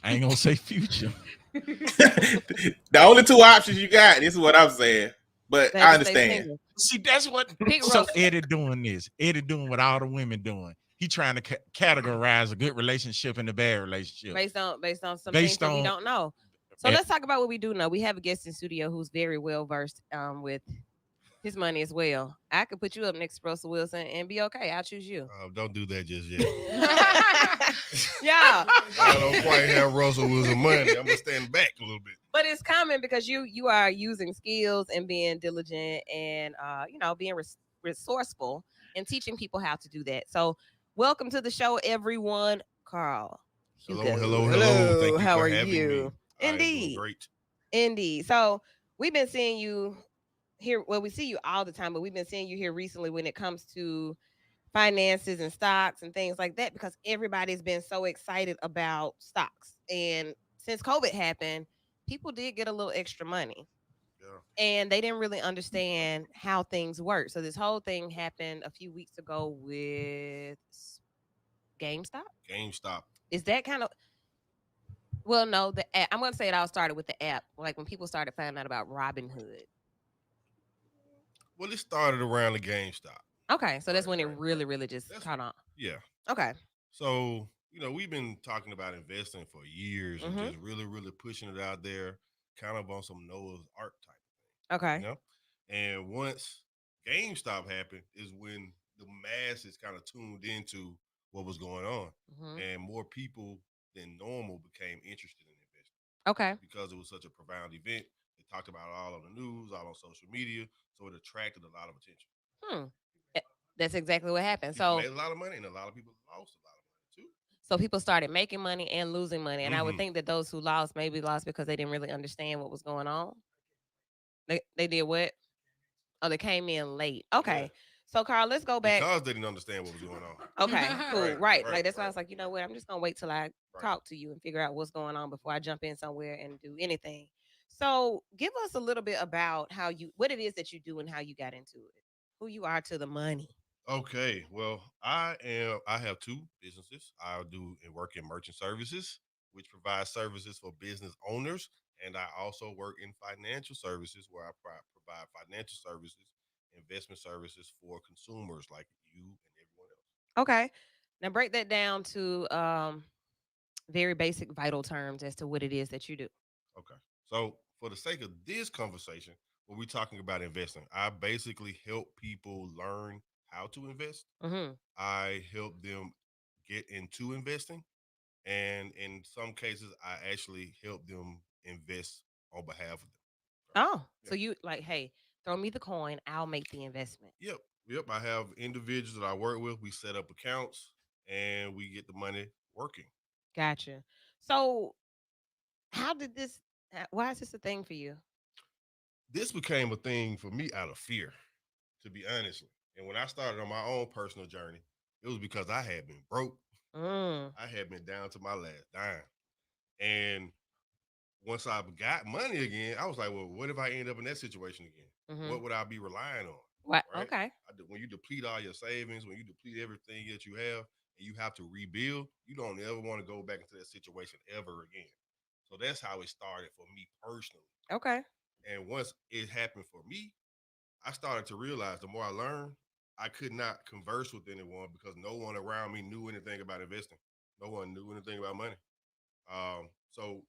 I ain't gonna say Future. The only two options you got. This is what I'm saying, but they I have to stay See, understand. that's what. Pick So Russell. Eddie doing this. Eddie doing what all the women doing. He trying to categorize a good relationship and a bad relationship based on some Based things that we on- don't know. So Eh. let's talk about what we do know. We have a guest in studio who's very well versed with his money as well. I could put you up next to Russell Wilson and be okay. I'll choose you. Don't do that just yet. Yeah. I don't quite have Russell Wilson money. I'm gonna stand back a little bit. But it's coming because you are using skills and being diligent and being resourceful and teaching people how to do that. So welcome to the show, everyone. Carl Hugo. Hello. Thank you How for are having you? me. I am doing Indeed. great. Indeed. So we've been seeing you here. Well, we see you all the time, but we've been seeing you here recently when it comes to finances and stocks and things like that because everybody's been so excited about stocks. And since COVID happened, people did get a little extra money. Yeah. And they didn't really understand how things work. So this whole thing happened a few weeks ago with GameStop. GameStop. Is that kind of well, no, the app. I'm gonna say it all started with the app, like when people started finding out about Robinhood. Well, it started around the GameStop. Okay, so that's when it Right. really just caught on. Yeah. Okay. So, we've been talking about investing for years and Mhm. just really pushing it out there, kind of on some Noah's Ark type Okay. thing, And once GameStop happened is when the masses kind of tuned into what was going on. Mhm. And more people than normal became interested in investing Okay. because it was such a profound event. They talked about it all on the news, all on social media. So it attracted a lot of attention. Eh, That's exactly what happened. People So made a lot of money and a lot of people lost a lot of money too. so people started making money and losing money. And I would Mhm. think that those who lost maybe lost because they didn't really understand what was going on. They did what? Oh, they came in late. Okay. Yeah. So Carl, let's go back. Because they didn't understand what was going on. Okay, cool. Right. Right, Like that's why I right. was like, you know what? I'm just gonna wait till I Right. talk to you and figure out what's going on before I jump in somewhere and do anything. So give us a little bit about what it is that you do and how you got into it. Who you are to the money. Okay. Well, I have two businesses. I do and work in merchant services, which provides services for business owners. And I also work in financial services where I provide financial services, investment services for consumers like you and everyone else. Okay. Now break that down to very basic vital terms as to what it is that you do. Okay. So, for the sake of this conversation, when we're talking about investing, I basically help people learn how to invest. Mm-hmm. I help them get into investing. And in some cases, I actually help them invest on behalf of them. Oh, Yeah. so you like, hey, throw me the coin, I'll make the investment. Yep. Yep. I have individuals that I work with. We set up accounts and we get the money working. Gotcha. So how did this why is this a thing for you? This became a thing for me out of fear, to be honest. And when I started on my own personal journey, it was because I had been broke. Mm. I had been down to my last dime. And once I got money again, I was like, well, what if I end up in that situation again? Mm-hmm. What would I be relying on? What? Right? Okay. When you deplete all your savings, when you deplete everything that you have, and you have to rebuild, you don't ever want to go back into that situation ever again. So that's how it started for me personally. Okay. And once it happened for me, I started to realize the more I learned, I could not converse with anyone because no one around me knew anything about investing. No one knew anything about money. So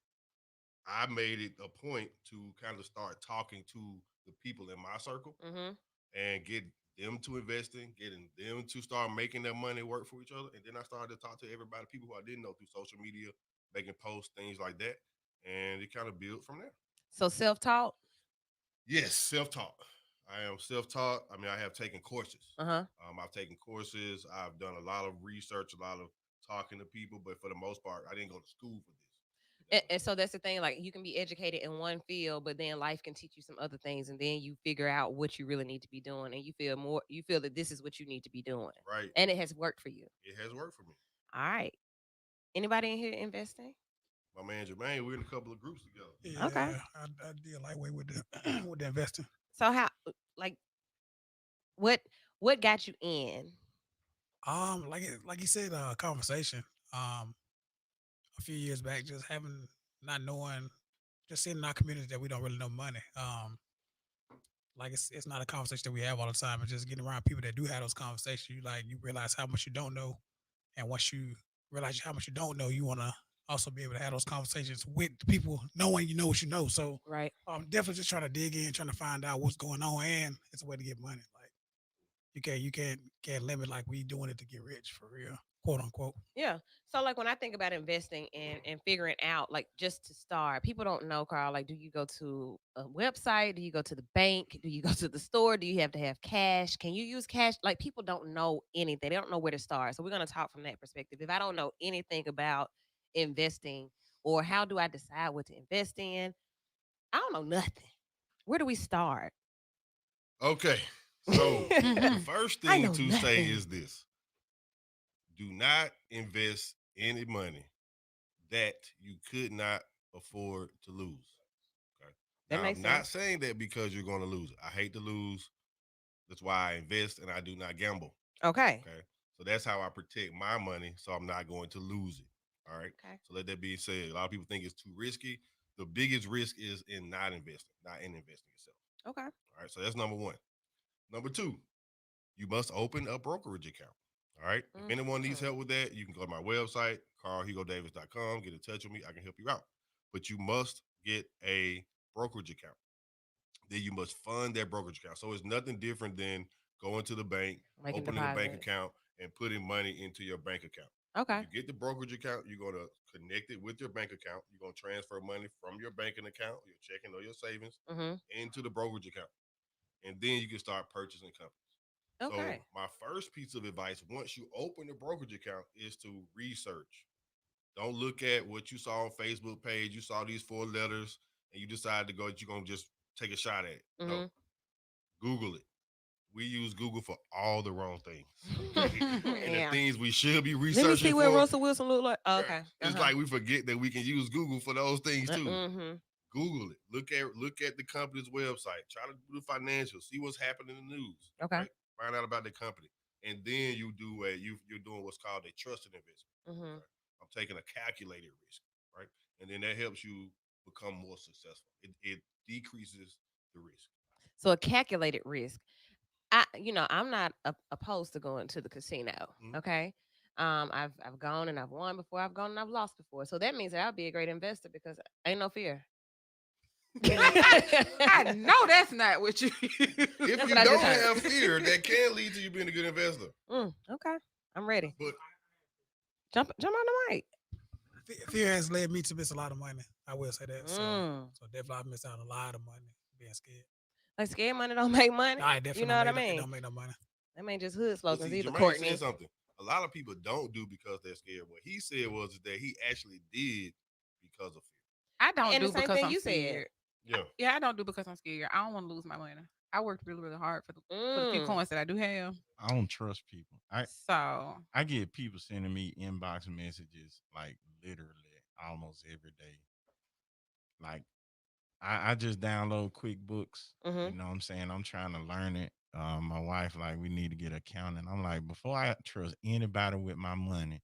I made it a point to kind of start talking to the people in my circle Mm-hmm. and get them to invest in, getting them to start making their money work for each other. And then I started to talk to everybody, people who I didn't know through social media, making posts, things like that. And it kind of built from there. So self-taught? Yes, self-taught. I am self-taught. I mean, I have taken courses. Uh-huh. I've taken courses. I've done a lot of research, a lot of talking to people, but for the most part, I didn't go to school for this. And so that's the thing, like you can be educated in one field, but then life can teach you some other things, and then you figure out what you really need to be doing, and you feel that this is what you need to be doing. Right. And it has worked for you. It has worked for me. All right. Anybody in here investing? My man Jermaine, we're in a couple of groups together. Yeah, Okay. I did lightweight with the with the investing. So how, like, what got you in? Like you said, conversation. A few years back, just having not knowing, just seeing in our community that we don't really know money. Like it's not a conversation that we have all the time. It's just getting around people that do have those conversations. You realize how much you don't know, and once you realize how much you don't know, you want to also be able to have those conversations with the people knowing you know what you know. So Right. definitely just trying to dig in, trying to find out what's going on, and it's a way to get money. Like you can't limit like we doing it to get rich for real, quote unquote. Yeah. So like when I think about investing and figuring out, like, just to start, people don't know, Carl, like, do you go to a website? Do you go to the bank? Do you go to the store? Do you have to have cash? Can you use cash? Like, people don't know anything. They don't know where to start. So we're going to talk from that perspective. If I don't know anything about investing, or how do I decide what to invest in, I don't know nothing. Where do we start? Okay. So the first I thing know to say nothing. is this. Do not invest any money that you could not afford to lose. Okay. That Now, makes I'm not sense. saying that because you're going to lose it. I hate to lose. That's why I invest and I do not gamble. Okay. Okay. So that's how I protect my money so I'm not going to lose it. All right. Okay. So let that be said. A lot of people think it's too risky. The biggest risk is in not investing, not in investing yourself. Okay. All right. So that's number one. Number two, you must open a brokerage account. All right. If anyone needs help with that, you can go to my website, carlhugodavis.com, get in touch with me. I can help you out. But you must get a brokerage account. Then you must fund that brokerage account. So it's nothing different than going to the bank, Making opening a bank deposits. account, and putting money into your bank account. Okay. You get the brokerage account, you're going to connect it with your bank account. You're going to transfer money from your banking account, your checking or your savings, into the brokerage account. And then you can start purchasing companies. Okay. So my first piece of advice, once you open the brokerage account, is to research. Don't look at what you saw on Facebook page. You saw these 4 letters and you decided to go, you're going to just take a shot at it. No, Google it. We use Google for all the wrong things. Okay? And the things we should be researching. Let me see what Russell Wilson look like. Oh, okay. It's like we forget that we can use Google for those things too. Google it. Look at the company's website. Try to do the financials. See what's happening in the news. Okay. Right? Find out about the company, and then you do you're doing what's called a trusted investment. Right? I'm taking a calculated risk, right? And then that helps you become more successful. It decreases the risk. So a calculated risk. I'm not opposed to going to the casino. Okay. I've gone and I've won before. I've gone and I've lost before. So that means that I'll be a great investor because ain't no fear. I know that's not what you. If you don't have fear, that can lead to you being a good investor. Okay. I'm ready. But jump on the mic. Fear has led me to miss a lot of money. I will say that. So definitely I missed out on a lot of money being scared. Like scared money don't make money. I definitely you know what I mean? It don't make no money. That ain't just hood slogans either, Jermaine Courtney. said something. A lot of people don't do because they're scared. What he said was that he actually did because of fear. I don't And do the same because thing I'm you scared. said. Yeah. I don't do because I'm scared. I don't want to lose my money. I worked really, really hard for the few coins that I do have. I don't trust people. So I get people sending me inbox messages like literally almost every day. Like I just download QuickBooks. You know what I'm saying? I'm trying to learn it. My wife like, we need to get an accountant. I'm like, before I trust anybody with my money,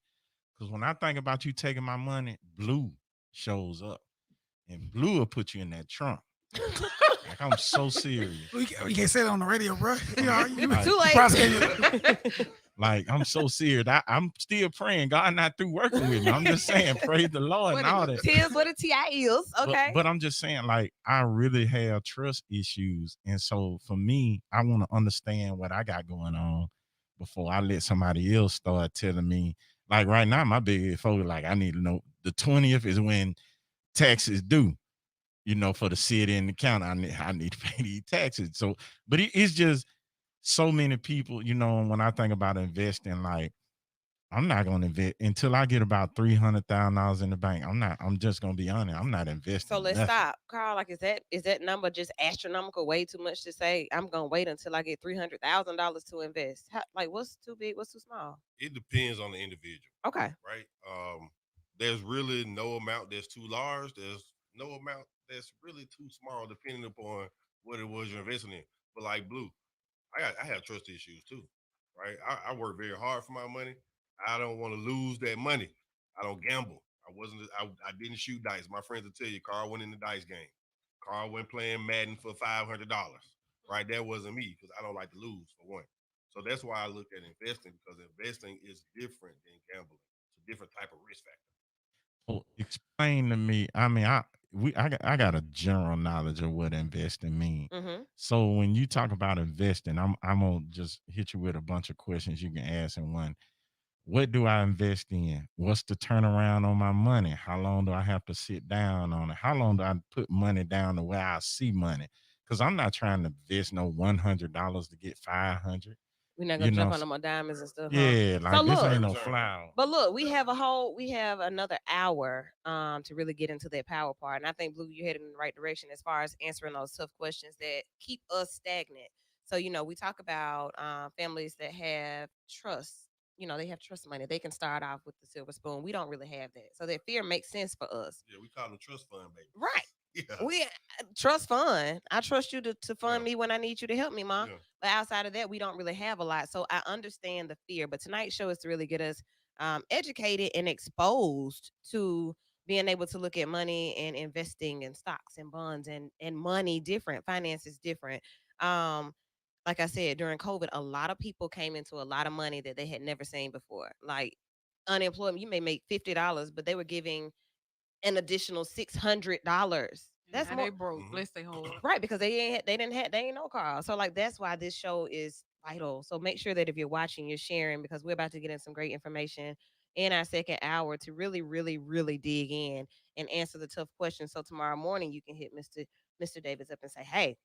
because when I think about you taking my money, Blue shows up, and Blue will put you in that trunk. Like, I'm so serious. You can't say it on the radio, bro. Too late. Like, I'm so serious. I'm still praying. God not through working with me. I'm just saying, praise the Lord and all that. Tis what a TI is. Okay. But I'm just saying, like, I really have trust issues. And so for me, I want to understand what I got going on before I let somebody else start telling me. Like right now, my big focus, like, I need to know the 20th is when taxes due, for the city and the county. I need to pay these taxes. So, but it's just so many people, when I think about investing, like, I'm not going to invest until I get about $300,000 in the bank. I'm just going to be honest. I'm not investing. So let's nothing. stop, Carl. Like, is that number just astronomical? Way too much to say. I'm gonna wait until I get $300,000 to invest. Like, what's too big? What's too small? It depends on the individual. Okay. Right. There's really no amount that's too large. There's no amount that's really too small, depending upon what it was you're investing in. But like Blue, I have trust issues too. Right. I work very hard for my money. I don't want to lose that money. I don't gamble. I didn't shoot dice. My friends will tell you, Carl went in the dice game. Carl went playing Madden for $500. Right. That wasn't me because I don't like to lose, for one. So that's why I look at investing, because investing is different than gambling. It's a different type of risk factor. Well, explain to me. I mean, I got a general knowledge of what investing means. Mm-hmm. So when you talk about investing, I'm gonna just hit you with a bunch of questions you can ask in one. What do I invest in? What's the turnaround on my money? How long do I have to sit down on it? How long do I put money down the way I see money? Because I'm not trying to invest no $100 to get 500. We're not You gonna know, jump on them on diamonds and stuff, huh? yeah, So like this look, ain't no flower. but look, we have another hour to really get into that power part. And I think Blue, you're heading in the right direction as far as answering those tough questions that keep us stagnant. So, we talk about families that have trust. They have trust money. They can start off with the silver spoon. We don't really have that. So that fear makes sense for us. Yeah, we call them trust fund baby. Right. Yeah. We trust fund. I trust you to fund Yeah. me when I need you to help me, Mom. Yeah. But outside of that, we don't really have a lot. So I understand the fear. But tonight's show is to really get us educated and exposed to being able to look at money and investing in stocks and bonds and money different, finances different. Um, like I said, during COVID, a lot of people came into a lot of money that they had never seen before. Like unemployment, you may make $50, but they were giving an additional $600. That's Now more they broke. Mhm. Bless their heart. right because they ain't no car. So like that's why this show is vital. So make sure that if you're watching, you're sharing because we're about to get in some great information in our second hour to really, really, really dig in and answer the tough questions. So tomorrow morning you can hit Mr. Davis up and say, "Hey,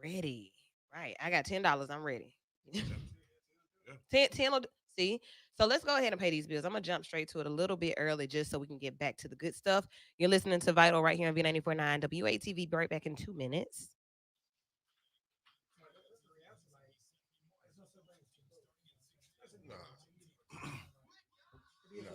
ready? Right? I got $10. I'm ready." Yeah. 10 see. So let's go ahead and pay these bills. I'm gonna jump straight to it a little bit early just so we can get back to the good stuff. You're listening to Vital right here on V94.9 WATV. Be right back in 2 minutes. Nah. Nah. Nah.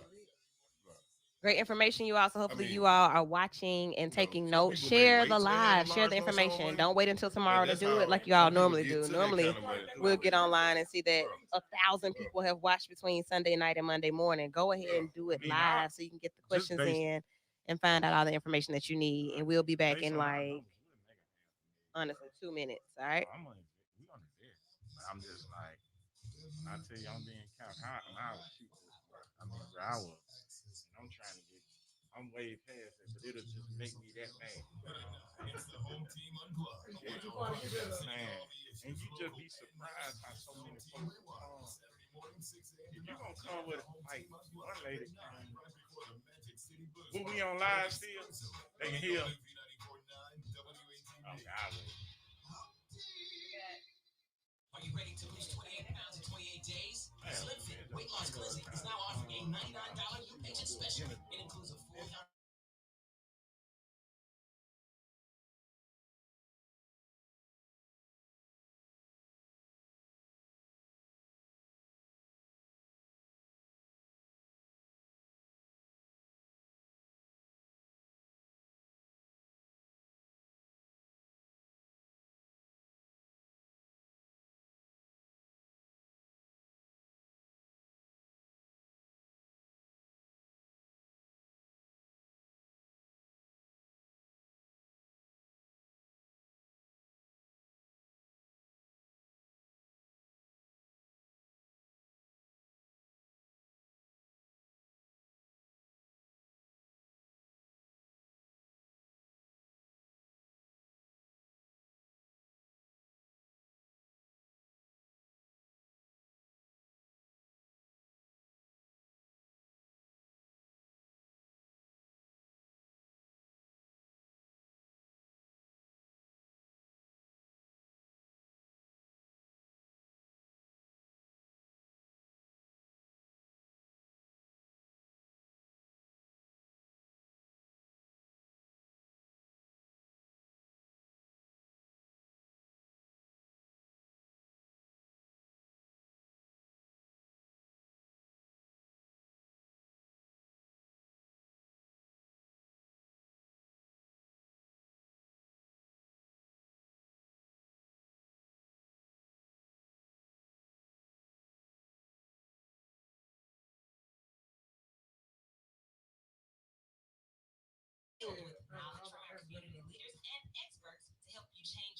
Great information, you all. So hopefully mean, you all are watching and taking some notes. people may Share wait the till they have a live, share large the lump sum of information. money, Don't wait until but tomorrow to that's do it how like you all some people normally get do. to that Normally kind of money too. we'll get online and see that Bro, 1,000 bro. people have watched between Sunday night and Monday morning. Go ahead Yeah. and do it I mean, live so you can get the just questions based in and find out all the information that you need. And we'll be back based in on our like numbers, we'll make a honestly 2 minutes. All right. we gonna invest. I'm just like, when I tell you I'm being count, I will shoot this. I mean, bro, I'm trying to get, I'm way past it, but it'll just make me that mad. You know what I'm saying? Yeah, man. And you just be surprised how so many folks come. If you gonna come with like one lady came, when we on live still, they can hear. Oh, God. Are you ready to lose 28 pounds in 28 days? Slim Fit Weight Loss Clinic is now offering a $99 new patient special. It includes a 4-pound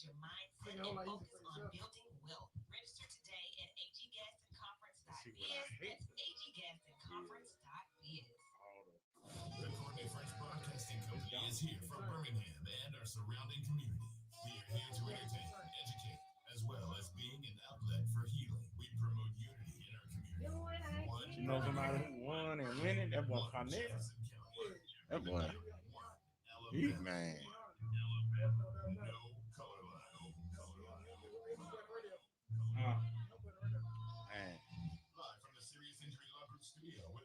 your mindset and focus on building wealth. Register today at aggastonconference.biz. That's aggastonconference.biz. The Courtney French Broadcasting Company is here from Birmingham and our surrounding community. We are here to entertain, educate, as well as being an outlet for healing. We promote unity in our community. You know somebody who won and winning? That boy Connell. That boy. He man. Man.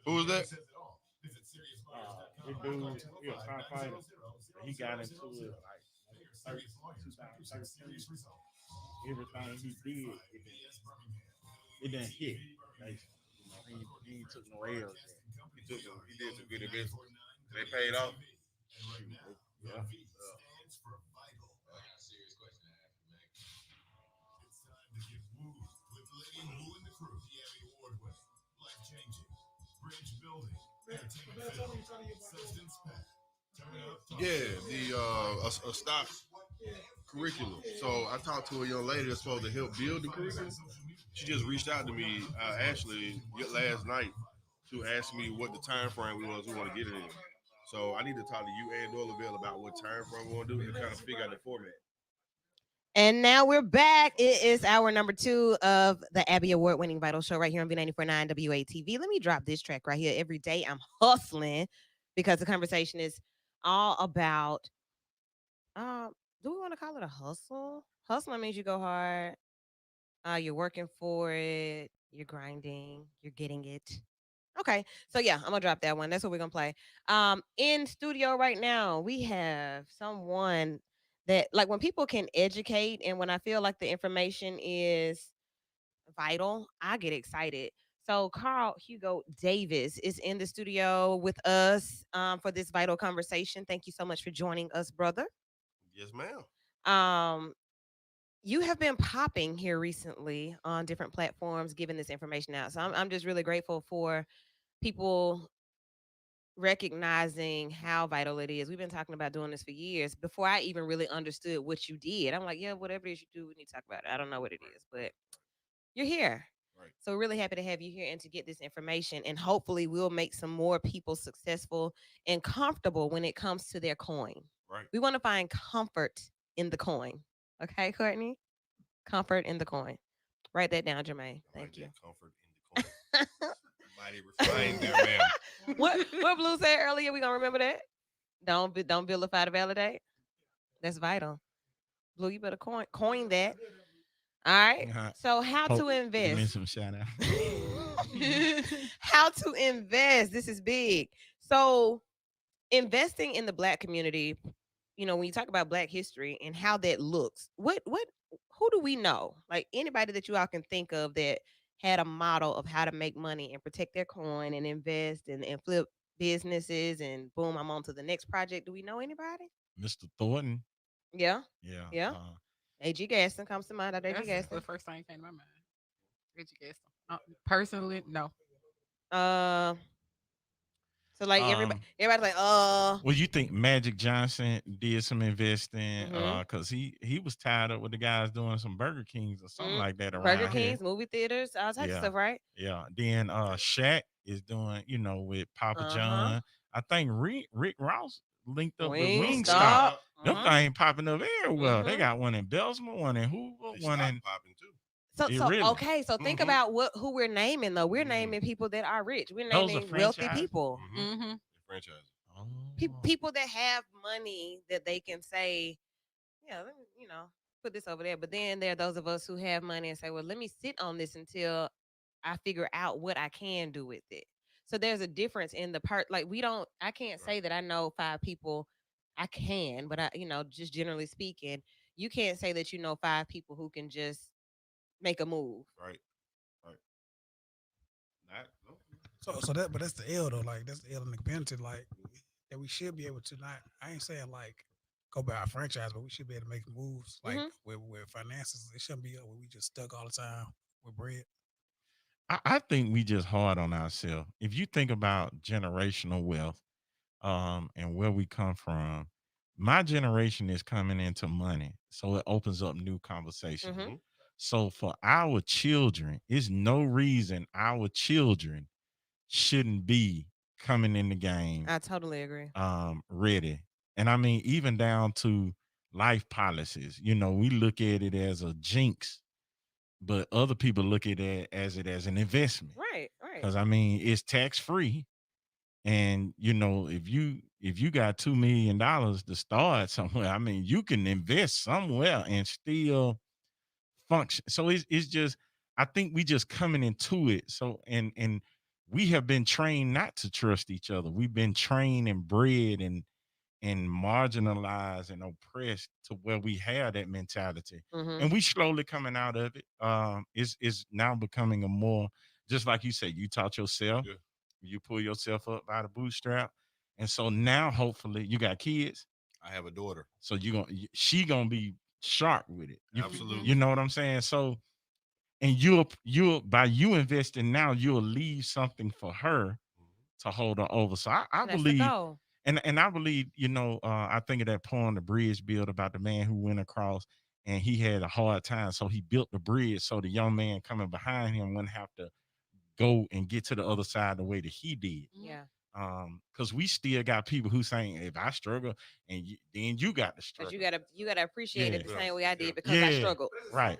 Who was that? This dude, he a top fighter. He got into it like 2013. Everything he did, it didn't hit. Basically. You know, he took no L's. He did some good investments. They paid off. Yeah. It's time to get moved with Lady Who and the crew. The Emmy Award-winning, life-changing, bridge-building, entertainment film, substance pack. Yeah, a stock curriculum. So I talked to a young lady that's supposed to help build the curriculum. She just reached out to me actually last night to ask me what the time frame we want to get it in. So I need to talk to you and Dolaville about what time frame we want to do and kind of figure out the format. And now we're back. It is hour number 2 of the Abby Award-winning Vital Show right here on V94.9 WATV. Let me drop this track right here. Every day I'm hustling because the conversation is all about, do we want to call it a hustle? Hustling means you go hard. You're working for it. You're grinding. You're getting it. Okay, so yeah, I'm gonna drop that one. That's what we're gonna play. In studio right now, we have someone that, like, when people can educate and when I feel like the information is vital, I get excited. So Carl Hugo Davis is in the studio with us for this vital conversation. Thank you so much for joining us, brother. Yes, ma'am. Um, you have been popping here recently on different platforms, giving this information out. So I'm just really grateful for people recognizing how vital it is. We've been talking about doing this for years before I even really understood what you did. I'm like, yeah, whatever it is you do, we need to talk about it. I don't know what it is, but you're here. Right. So we're really happy to have you here and to get this information. And hopefully we'll make some more people successful and comfortable when it comes to their coin. Right. We want to find comfort in the coin. Okay, Courtney? Comfort in the coin. Write that down, Jermaine. Thank you. Comfort in the coin. Mighty refined there, ma'am. What Blue said earlier, we gonna remember that. Don't vilify to validate. That's vital. Blue, you better coin that. All right. So how to invest? Give me some shout out. How to invest? This is big. So investing in the Black community. You know, when you talk about Black history and how that looks, who do we know? Like anybody that you all can think of that had a model of how to make money and protect their coin and invest and flip businesses and boom, I'm on to the next project. Do we know anybody? Mr. Thornton. Yeah. Yeah. Yeah. A.G. Gaston comes to mind. A.G. That's Gaston. the first thing that came to my mind. A.G. Gaston. Personally, no. So like everybody's like, well, you think Magic Johnson did some investing Mhm. because he was tied up with the guys doing some Burger Kings or something like that around Burger here. Kings, movie theaters, all types of stuff, right? Yeah. Then Shaq is doing, with Papa John. I think Rick Ross linked up with Wingstop. Them things popping up everywhere. They got one in Belsma, one in Hoover, one in popping too. Okay, so think about who we're naming though. We're naming people that are rich. We're naming wealthy people. Franchise. People that have money that they can say, yeah, let me, put this over there. But then there are those of us who have money and say, well, let me sit on this until I figure out what I can do with it. So there's a difference in the part. Like I can't say that I know 5 people. I can, but just generally speaking, you can't say that you know 5 people who can just make a move. Right. But that's the L though. Like that's the L in the community. Like that we should be able to not. I ain't saying like go buy a franchise, but we should be able to make moves like with finances. It shouldn't be where we just stuck all the time with bread. I think we just hard on ourselves. If you think about generational wealth, and where we come from, my generation is coming into money, so it opens up new conversation. Mhm. So for our children, it's no reason our children shouldn't be coming in the game I totally agree. ready. And I mean, even down to life policies, we look at it as a jinx, but other people look at it as an investment. Right, right. Because I mean, it's tax free. And if you got $2 million to start somewhere, I mean, you can invest somewhere and still function. So it's just, I think we just coming into it. So and we have been trained not to trust each other. We've been trained and bred and marginalized and oppressed to where we have that mentality. Mhm. And we slowly coming out of it. It's now becoming a more, just like you said, you taught yourself, Yeah. you pull yourself up by the bootstrap. And so now hopefully you got kids. I have a daughter. So she gonna be sharp with it. Absolutely. You know what I'm saying? So, and you'll by you investing now, you'll leave something for her to hold her over. So I That's the believe, goal. and I believe, I think of that poem, The Bridge Build, about the man who went across and he had a hard time. So he built the bridge so the young man coming behind him wouldn't have to go and get to the other side the way that he did. Yeah. Because we still got people who saying, if I struggle, and then you got to Because struggle. you gotta appreciate it the Yeah. same way I Yeah. did because I Yeah, struggled. right.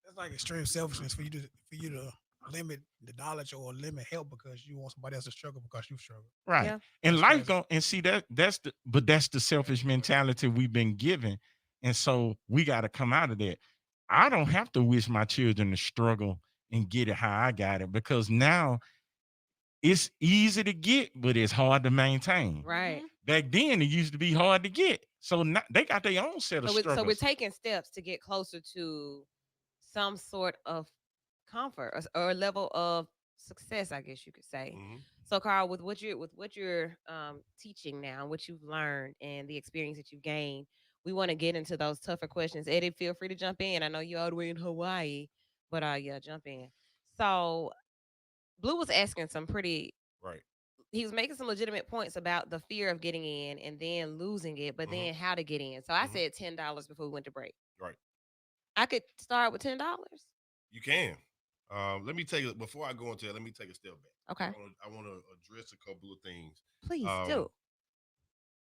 That's like extreme selfishness for you to limit the knowledge or limit help because you want somebody else to struggle because you struggle. Right. Yeah. And That's life crazy. going and see that's the selfish mentality we've been given. And so we got to come out of that. I don't have to wish my children to struggle and get it how I got it, because now it's easy to get, but it's hard to maintain. Right. Back then it used to be hard to get. So now they got their own set of So we're struggles. taking steps to get closer to some sort of comfort or level of success, I guess you could say. Mhm. So, Carl, with what you're teaching now, what you've learned, and the experience that you've gained, we want to get into those tougher questions. Eddie, feel free to jump in. I know you're all the way in Hawaii, but yeah, jump in. So, Blue was asking some pretty. Right. He was making some legitimate points about the fear of getting in and then losing it, but Mhm. then how to get in. So I Mhm. said $10 before we went to break. Right. I could start with $10. You can. Let me take it before I go into it. Let me take a step back. Okay, I want to address a couple of things. please Um, do.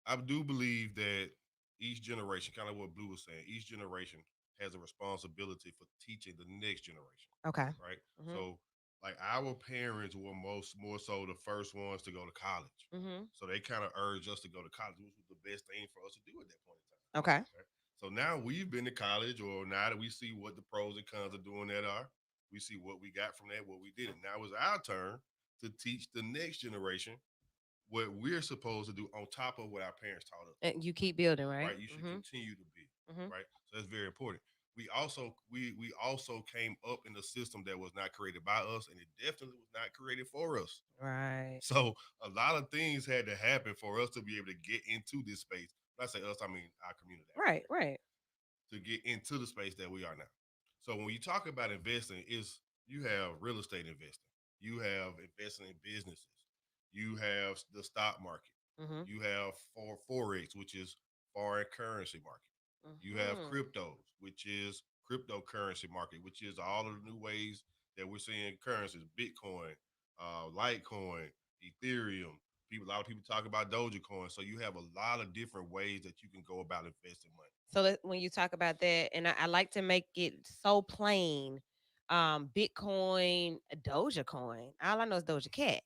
I do believe that each generation, kind of what Blue was saying, each generation has a responsibility for teaching the next generation. Okay. Right. Mhm. So, like our parents were more so the first ones to go to college. Mhm. So they kind of urged us to go to college, which was the best thing for us to do at that point in time. Okay. Right? So now we've been to college, or now that we see what the pros and cons of doing that are, we see what we got from that, what we didn't. Now it's our turn to teach the next generation what we're supposed to do on top of what our parents taught us. And you keep building, right? Right? You should Mhm. continue to be. Mhm. Right? So that's very important. We also came up in a system that was not created by us, and it definitely was not created for us. Right. So a lot of things had to happen for us to be able to get into this space. When I say us, I mean our community. Right. Right. To get into the space that we are now. So when you talk about investing, is you have real estate investing, you have investing in businesses, you have the stock market, Mhm. you have forex, which is foreign currency market. You have Mhm. cryptos, which is cryptocurrency market, which is all of the new ways that we're seeing currencies: Bitcoin, Litecoin, Ethereum. A lot of people talk about Dogecoin. So you have a lot of different ways that you can go about investing money. So when you talk about that, and I like to make it so plain, Bitcoin, Doja Coin. All I know is Doja Cat,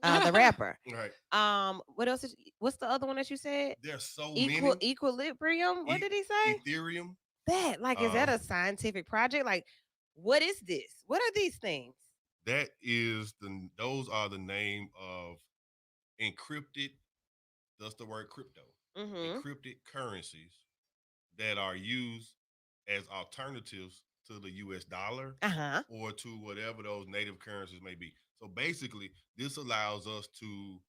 the rapper. Right. What else? What's the other one that you said? There's so Equal many. equilibrium. What did he say? Ethereum. That like is that a scientific project? Like, what is this? What are these things? Those are the name of encrypted. That's the word crypto. Mm-hmm. Encrypted currencies that are used as alternatives to the US dollar Uh-huh. or to whatever those native currencies may be. So basically, this allows us to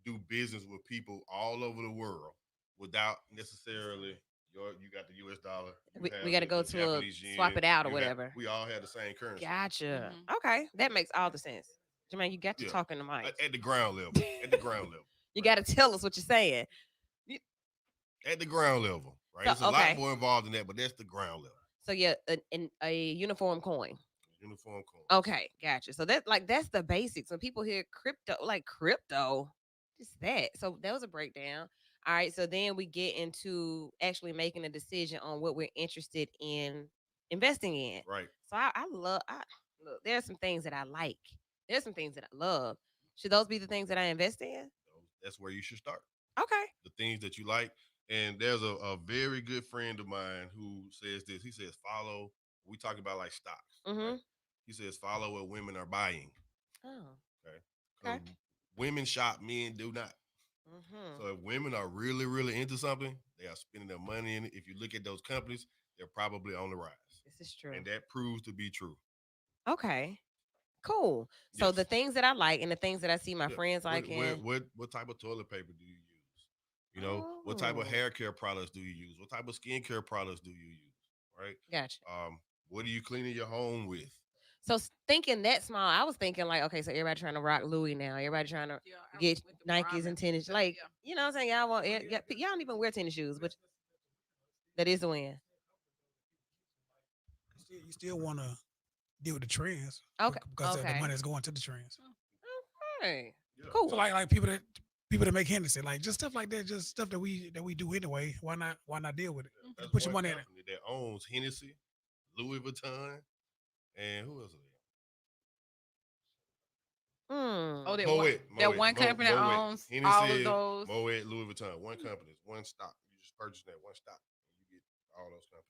do business with people all over the world without necessarily you got the US dollar, you We have got to go the to a Japanese swap yen, it out or whatever. we all have the same currency. Gotcha. Mhm. Okay, that makes all the sense. Jermaine, you got to Yeah. talk in the mic. At the ground level. At the ground level. You got to tell us what you're saying. At the ground level, right? So, There's a lot more involved in that, but that's the ground level. So yeah, a uniform coin. Uniform coin. Okay, gotcha. So that's the basics. When people hear crypto, like crypto, just that. So that was a breakdown. All right. So then we get into actually making a decision on what we're interested in investing in. Right. So I love. Look, there's some things that I like. There's some things that I love. Should those be the things that I invest in? That's where you should start. Okay. The things that you like. And there's a very good friend of mine who says this. He says, follow. We talk about like stocks. Right? He says, follow what women are buying. Oh. Okay. Women shop, men do not. So if women are really, really into something, they are spending their money in it. If you look at those companies, they're probably on the rise. This is true. And that proves to be true. Okay. Cool. So the things that I like and the things that I see my friends like. What type of toilet paper do you use? You know, what type of hair care products do you use? What type of skincare products do you use? Right? Gotcha. What are you cleaning your home with? So thinking that small, I was thinking like, okay, so everybody trying to rock Louis now. Everybody trying to get Nikes and tennis. Like, you know what I'm saying? Y'all want y'all don't even wear tennis shoes, but that is the win. You still want to deal with the trends. Okay. Because the money is going to the trends. Okay. Cool. So like people that make Hennessy, like just stuff like that, just stuff that we do anyway. Why not deal with it? Put your money in it. That owns Hennessy, Louis Vuitton, and who else? Oh, that one company that owns Hennessy, all of those. Moet, Louis Vuitton. One company, one stock. You just purchase that one stock, and you get all those companies.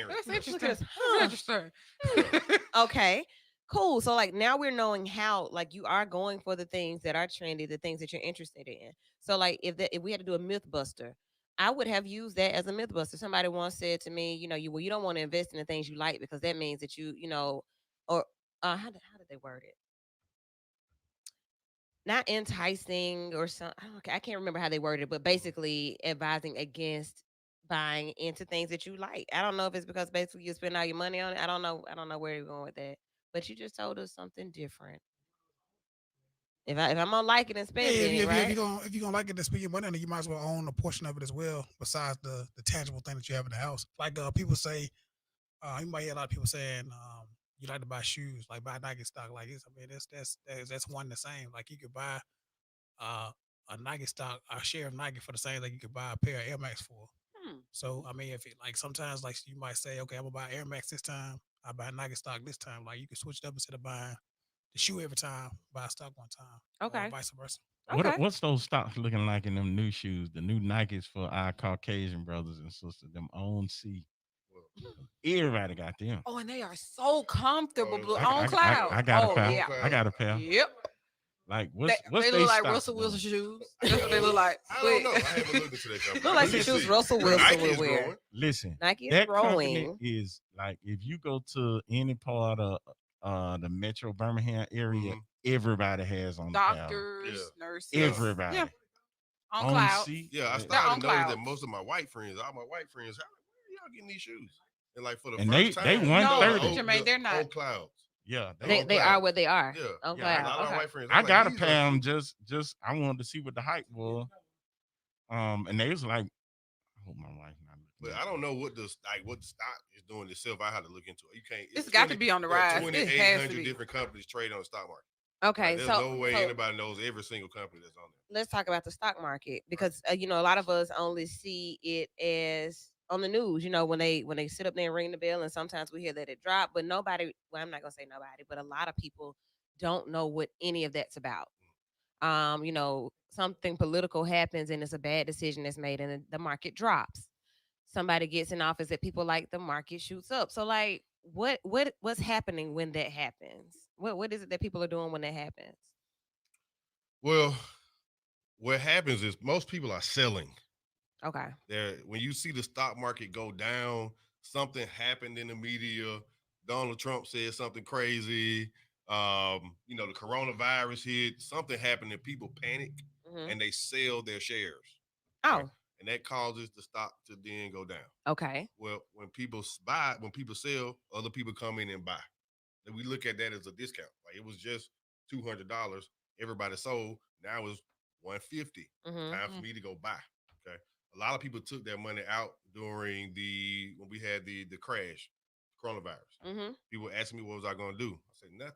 That's interesting. That's interesting. Okay. Cool. So like now we're knowing how like you are going for the things that are trendy, the things that you're interested in. So like if we had to do a myth buster, I would have used that as a myth buster. Somebody once said to me, you know, you don't want to invest in the things you like because that means that you know, or how did they word it? Not enticing or something. I can't remember how they worded it, but basically advising against buying into things that you like. I don't know if it's because basically you spend all your money on it. I don't know where you're going with that. But you just told us something different. If I'm gonna like it and spend it, right? If you're gonna like it and spend your money on it, you might as well own a portion of it as well, besides the tangible thing that you have in the house. Like people say, you might hear a lot of people saying, you like to buy shoes, like buy Nike stock, like this. I mean, that's one the same. Like you could buy a Nike stock, a share of Nike for the same thing you could buy a pair of Air Max for. So I mean, if it like sometimes like you might say, okay, I'm gonna buy Air Max this time, I buy Nike stock this time. Like you can switch it up instead of buying the shoe every time, buy a stock one time. Okay. Or vice versa. Okay. What's those stocks looking like in them new shoes? The new Nikes for our Caucasian brothers and sisters, them on C. Everybody got them. Oh, and they are so comfortable on cloud. I got a pair. Yeah. I got a pair. Yep. Like what's they look like Russell Wilson shoes. That's what they look like. I don't know. I haven't looked into that company. Look like some shoes Russell Wilson would wear. Growing. Listen, Nike is that growing. company is like if you go to any part of the Metro Birmingham area, everybody has on doctors, nurses, everybody. Yeah. On cloud. Yeah, I started to notice that most of my white friends, all my white friends, where y'all getting these shoes? And like for the first time, they 130. Jermaine, they're not on clouds. Yeah, they are what they are. Yeah, on cloud. cloud. My white friends, I got a pair of them just I wanted to see what the hype was. And they was like, I hope my wife not looking. But I don't know what the stock is doing itself. I had to look into it. You can't. It's got to be on the rise. 2,800 different companies trade on the stock market. Okay, there's no way anybody knows every single company that's on there. Let's talk about the stock market because you know a lot of us only see it as on the news. You know when they sit up there and ring the bell, and sometimes we hear that it dropped, but nobody. Well, I'm not gonna say nobody, but a lot of people don't know what any of that's about. You know, something political happens and it's a bad decision that's made, and the market drops. Somebody gets in office that people like, the market shoots up. So like what's happening when that happens? What is it that people are doing when that happens? Well, what happens is most people are selling. Okay. When you see the stock market go down, something happened in the media. Donald Trump said something crazy. You know, the coronavirus hit. Something happened and people panic and they sell their shares. Oh. Right? And that causes the stock to then go down. Okay. Well, when people sell, other people come in and buy. And we look at that as a discount. Like it was just $200. Everybody sold. Now it's 150. Time for me to go buy. Okay. A lot of people took their money out during when we had the crash, coronavirus. People asking me what was I going to do. I said nothing.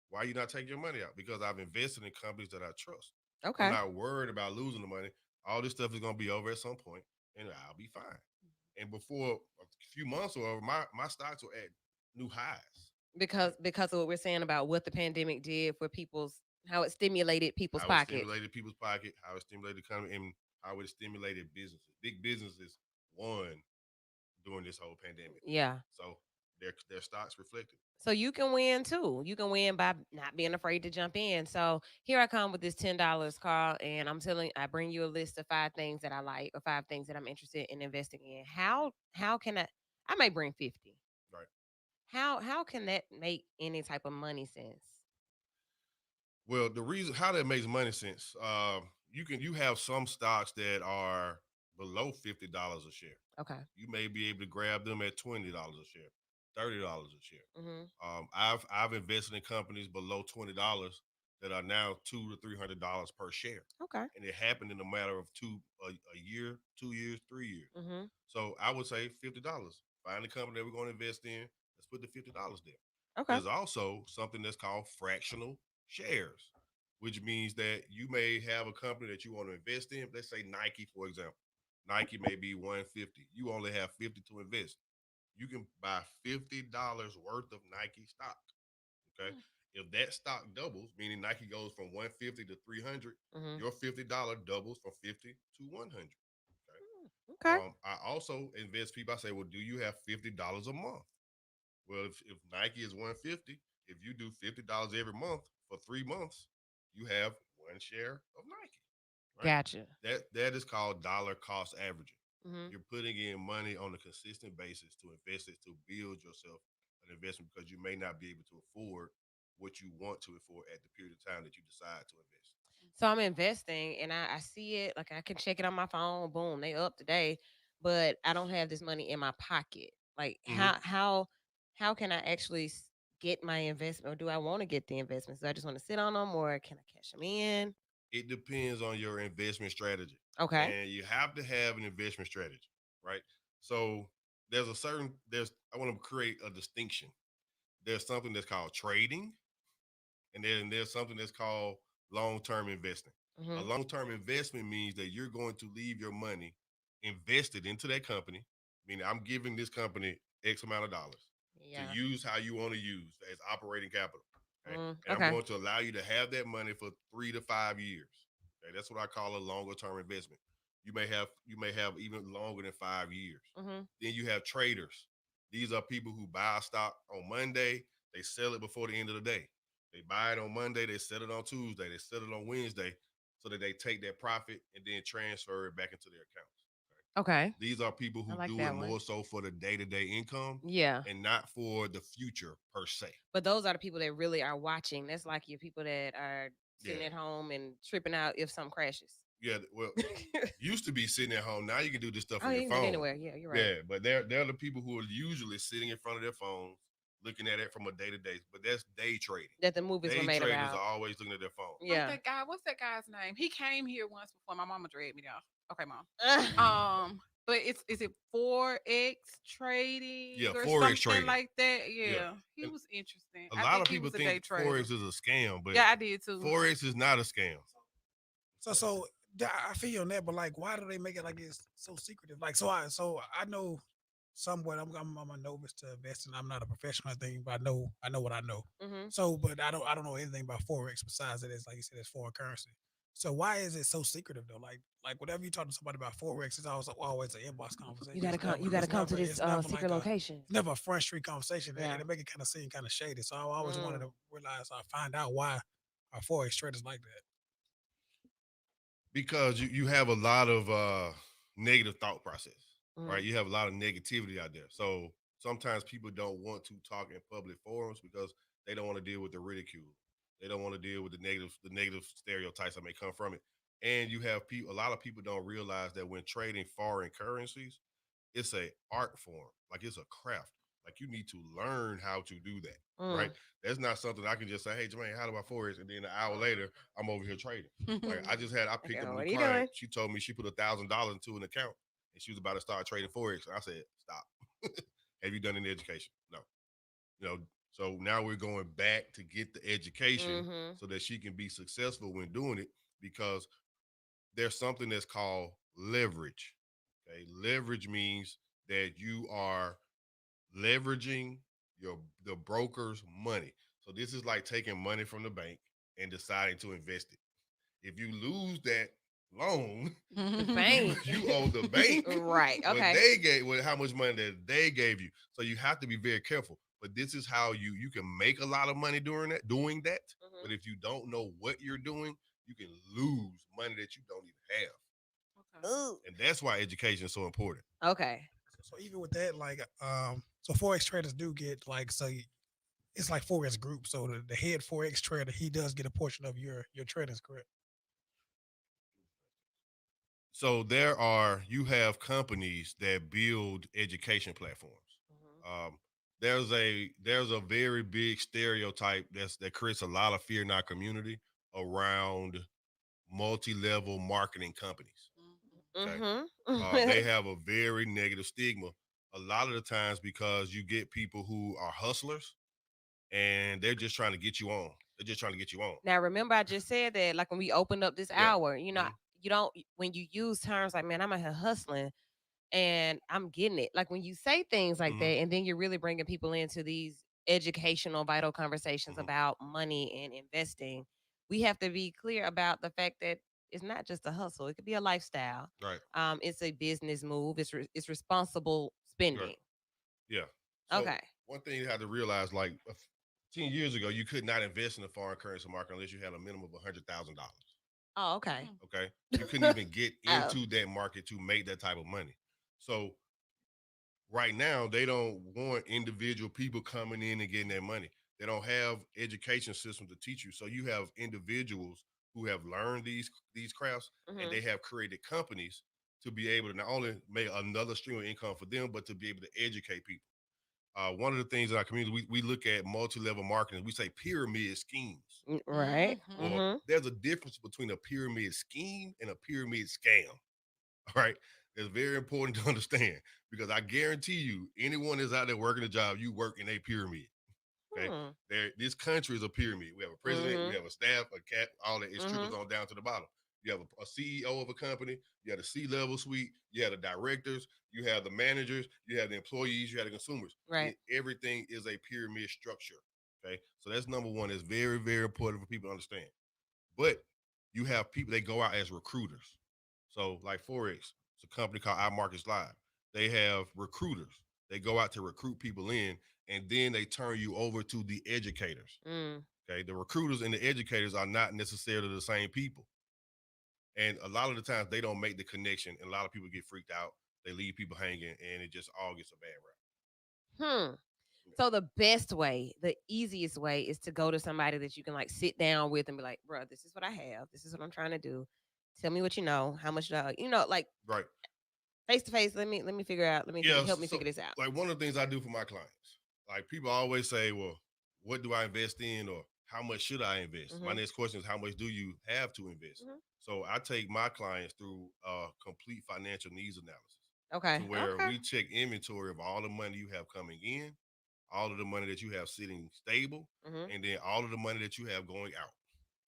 Why you not taking your money out? Because I've invested in companies that I trust. Okay. I'm not worried about losing the money. All this stuff is going to be over at some point, and I'll be fine. And before a few months or over, my stocks were at new highs. Because of what we're saying about what the pandemic did for how it stimulated people's How pockets. It stimulated people's pocket, how it stimulated the economy, and how it stimulated businesses. Big businesses won during this whole pandemic. Yeah. So their stocks reflected. So you can win too. You can win by not being afraid to jump in. So here I come with this $10, Carl, and I bring you a list of 5 things that I like or 5 things that I'm interested in investing in. How can I may bring 50. Right. How can that make any type of money sense? Well, the reason how that makes money sense, you have some stocks that are below $50 a share. Okay. You may be able to grab them at $20 a share, $30 a share. Mm-hmm. I've invested in companies below $20 that are now $200 to $300 per share. Okay. And it happened in a matter of a year, 2 years, 3 years. Mm-hmm. So I would say $50. Find the company that we're going to invest in. Let's put the $50 there. Okay. There's also something that's called fractional shares, which means that you may have a company that you want to invest in. Let's say Nike, for example. Nike may be 150. You only have 50 to invest. You can buy $50 worth of Nike stock. Okay. If that stock doubles, meaning Nike goes from 150 to 300, your $50 doubles from 50 to 100. Okay. I also invest people. I say, well, do you have $50 a month? Well, if Nike is 150, if you do $50 every month for 3 months, you have 1 share of Nike. Right? Gotcha. That is called dollar cost averaging. Mm-hmm. You're putting in money on a consistent basis to invest it, to build yourself an investment, because you may not be able to afford what you want to afford at the period of time that you decide to invest. So I'm investing and I see it, like I can check it on my phone, boom, they up today, but I don't have this money in my pocket. Like how can I actually get my investment, or do I want to get the investments? Do I just want to sit on them, or can I cash them in? It depends on your investment strategy. Okay. And you have to have an investment strategy, right? So I want to create a distinction. There's something that's called trading, and then there's something that's called long-term investing. A long-term investment means that you're going to leave your money invested into that company, meaning I'm giving this company X amount of dollars to use how you want to use as operating capital. Okay? And I'm going to allow you to have that money for 3 to 5 years. Okay? That's what I call a longer term investment. You may have even longer than 5 years. Then you have traders. These are people who buy a stock on Monday, they sell it before the end of the day. They buy it on Monday, they sell it on Tuesday, they sell it on Wednesday, so that they take their profit and then transfer it back into their accounts. Okay. These are people who do it more so for the day-to-day income, and not for the future per se. But those are the people that really are watching. That's like your people that are sitting at home and tripping out if something crashes. Yeah, well, used to be sitting at home. Now you can do this stuff on you your can phone. Anywhere. Yeah, you're right. Yeah, but they're the people who are usually sitting in front of their phones, looking at it from a day-to-day. But that's day trading. That the movies were made about. Day traders are always looking at their phone. Yeah. What's that guy's name? He came here once before. My mama dragged me down. Okay, mom. But is it Forex trading? Yeah, or Forex something trading like that. Yeah. He was interesting. A lot of people think Forex is a scam, but I did too. Forex is not a scam. So I feel you on that, but like, why do they make it like it's so secretive? Like, so I know somewhat. I'm a novice to investing. I'm not a professional thing, but I know what I know. So, but I don't know anything about Forex besides that. It's like you said, it's foreign currency. So why is it so secretive though? Like whatever you talk to somebody about Forex, it's always an inbox conversation. You gotta come to this secret location. It's never a front street conversation, Yeah. and it make it kind of seem kind of shady. So I always wanted to realize, find out why are Forex traders like that. Because you have a lot of negative thought process, right? You have a lot of negativity out there. So sometimes people don't want to talk in public forums because they don't want to deal with the ridicule. They don't want to deal with the negative stereotypes that may come from it. And you have a lot of people don't realize that when trading foreign currencies, it's a art form, like it's a craft. Like you need to learn how to do that, right? Mm. That's not something I can just say, hey, Jermaine, how do I forex? And then an hour later, I'm over here trading. Like I picked Okay, up a what new are you client. doing? She told me she put $1,000 into an account and she was about to start trading forex. I said, stop. Have you done any education? No. You know, so now we're going back to get the education Mm-hmm. so that she can be successful when doing it, because there's something that's called leverage. Okay, leverage means that you are leveraging the broker's money. So this is like taking money from the bank and deciding to invest it. If you lose that loan, The you bank. you owe the bank Right. what Okay. they gave, how much money that they gave you. So you have to be very careful. But this is how you can make a lot of money doing that. But if you don't know what you're doing, you can lose money that you don't even have. Ooh. And that's why education is so important. Okay. So even with that, like, so forex traders do get like, so it's like forex group. So the head forex trader, he does get a portion of your tradings, correct? So you have companies that build education platforms. Um, there's a very big stereotype that creates a lot of fear in our community around multi-level marketing companies. Okay, they Mm-hmm. have a very negative stigma a lot of the times because you get people who are hustlers and they're just trying to get you on. They're just trying to get you on. Now, remember, I just said that, like when we opened up this Yeah. hour, you don't, when you use terms like, man, I'm out here hustling and I'm getting it. Like when you say things like that, Mhm. and then you're really bringing people into these educational, vital conversations Mhm. about money and investing, we have to be clear about the fact that it's not just a hustle. It could be a lifestyle. Right. It's a business move. It's responsible Right. spending. Yeah. So Okay. one thing you have to realize, like 10 years ago, you could not invest in the foreign currency market unless you had a minimum of $100,000. Oh, okay. Okay. You couldn't even get Oh. into that market to make that type of money. So right now, they don't want individual people coming in and getting their money. They don't have education systems to teach you. So you have individuals who have learned these crafts and they Mhm. have created companies to be able to not only make another stream of income for them, but to be able to educate people. One of the things in our community, we look at multi-level marketing. We say pyramid schemes. Right. Well, Mhm. there's a difference between a pyramid scheme and a pyramid scam. All right. It's very important to understand because I guarantee you, anyone that's out there working a job, you work in a pyramid. Okay. Hmm. This country is a pyramid. We have a president, we Mhm. have a staff, a cap, all that. It trickles Mhm. on down to the bottom. You have a CEO of a company, you have the C-level suite, you have the directors, you have the managers, you have the employees, you have the consumers. Right. Everything is a pyramid structure. Okay. So that's number one. It's very, very important for people to understand. But you have people that go out as recruiters. So like Forex, it's a company called iMarkets Live. They have recruiters. They go out to recruit people in, and then they turn you over to the educators. Mm. Okay, the recruiters and the educators are not necessarily the same people, and a lot of the times they don't make the connection, and a lot of people get freaked out. They leave people hanging, and it just all gets a bad Hmm. rap. So the best way, the easiest way is to go to somebody that you can like sit down with and be like, bro, this is what I have. This is what I'm trying to do. Tell me what you know. How much like Right. face to face. Let me figure out. Yeah. Help me So, figure this out. like, one of the things I do for my clients, like, people always say, well, what do I invest in, or how much should I invest? My Mhm. next question is, how much do you have to invest? Mhm. So I take my clients through a complete financial needs analysis to Okay. where Okay. we check inventory of all the money you have coming in, all of the money that you have sitting stable, Mhm. and then all of the money that you have going out.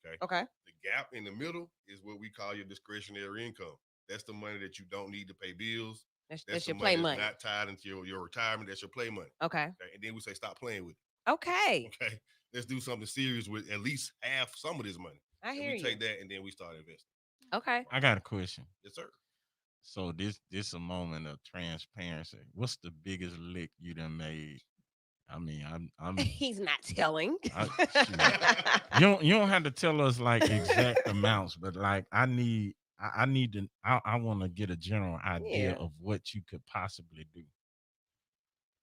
Okay. Okay. The gap in the middle is what we call your discretionary income. That's the money that you don't need to pay bills. That's That's the your money play that's money. not tied into your retirement. That's your play money. Okay. Okay. And then we say, stop playing with it. Okay. Okay. Let's do something serious with at least half some of this money. I And hear we you. take that and then we start investing. Okay. I got a question. Yes, sir. So this a moment of transparency. What's the biggest lick you done made? I mean, He's not telling. shoot. You don't have to tell us like exact amounts, but like I need to I want to get a general idea Yeah. of what you could possibly do.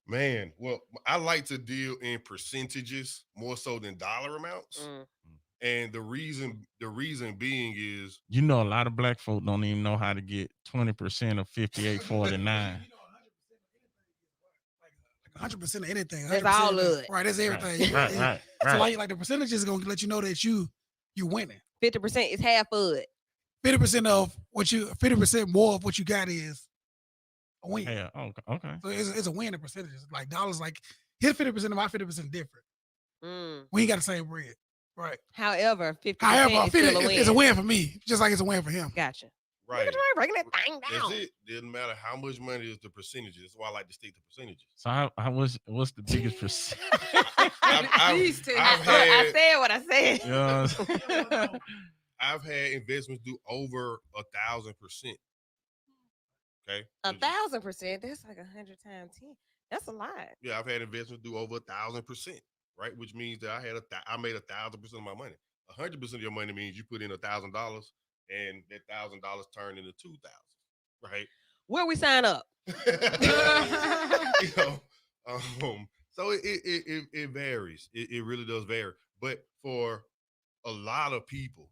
Man, well, I like to deal in percentages more so than dollar amounts. Mm. And the reason being is You know, a lot of black folk don't even know how to get 20% of 58.49. 100% of anything. 100% That's all of of it. Right, that's everything. Right. So like the percentage is gonna let you know that you're winning. 50% is half of it. 50% of what 50% more of what you got is a win. Yeah. Okay. So it's a win in percentages. Like dollars, like his 50% and my 50% different. We ain't got the same bread. Right. However, 50% However, is still a win. It's a win for me, just like it's a win for him. Gotcha. Right. Look at you breaking that thing down. That's it. Doesn't matter how much money is the percentages. That's why I like to stick to percentages. So what's the biggest percent? I said what I said. You know what I'm saying? I've had investments do over 1,000%. Okay. 1,000%. That's like 100 times 10. That's a lot. Yeah, I've had investments do over 1,000%. Right, which means that I made 1,000% of my money. 100% of your money means you put in $1,000 and that $1,000 turned into 2,000. Right. Where we sign up? You know, so it varies. It really does vary. But for a lot of people,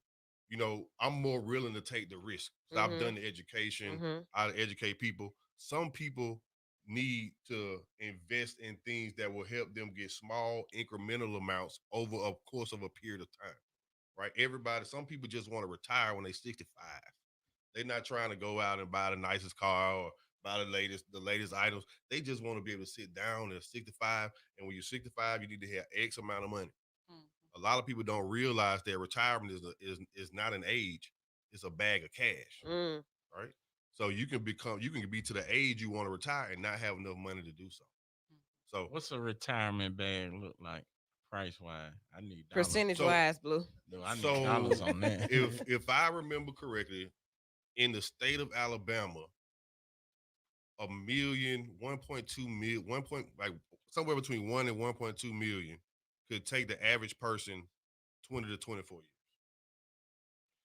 you know, I'm more willing to take the risk. So I've done the education. I educate people. Some people need to invest in things that will help them get small incremental amounts over a course of a period of time. Right? Some people just want to retire when they're 65. They're not trying to go out and buy the nicest car or buy the latest items. They just want to be able to sit down at 65. And when you're 65, you need to have X amount of money. A lot of people don't realize that retirement is not an age; it's a bag of cash, right? So you can be to the age you want to retire and not have enough money to do so. So what's a retirement bag look like price wise? I need dollars. Percentage wise, Blue. No, I need dollars on that. If I remember correctly, in the state of Alabama, 1.2 million, somewhere between 1 and 1.2 million could take the average person 20 to 24 years.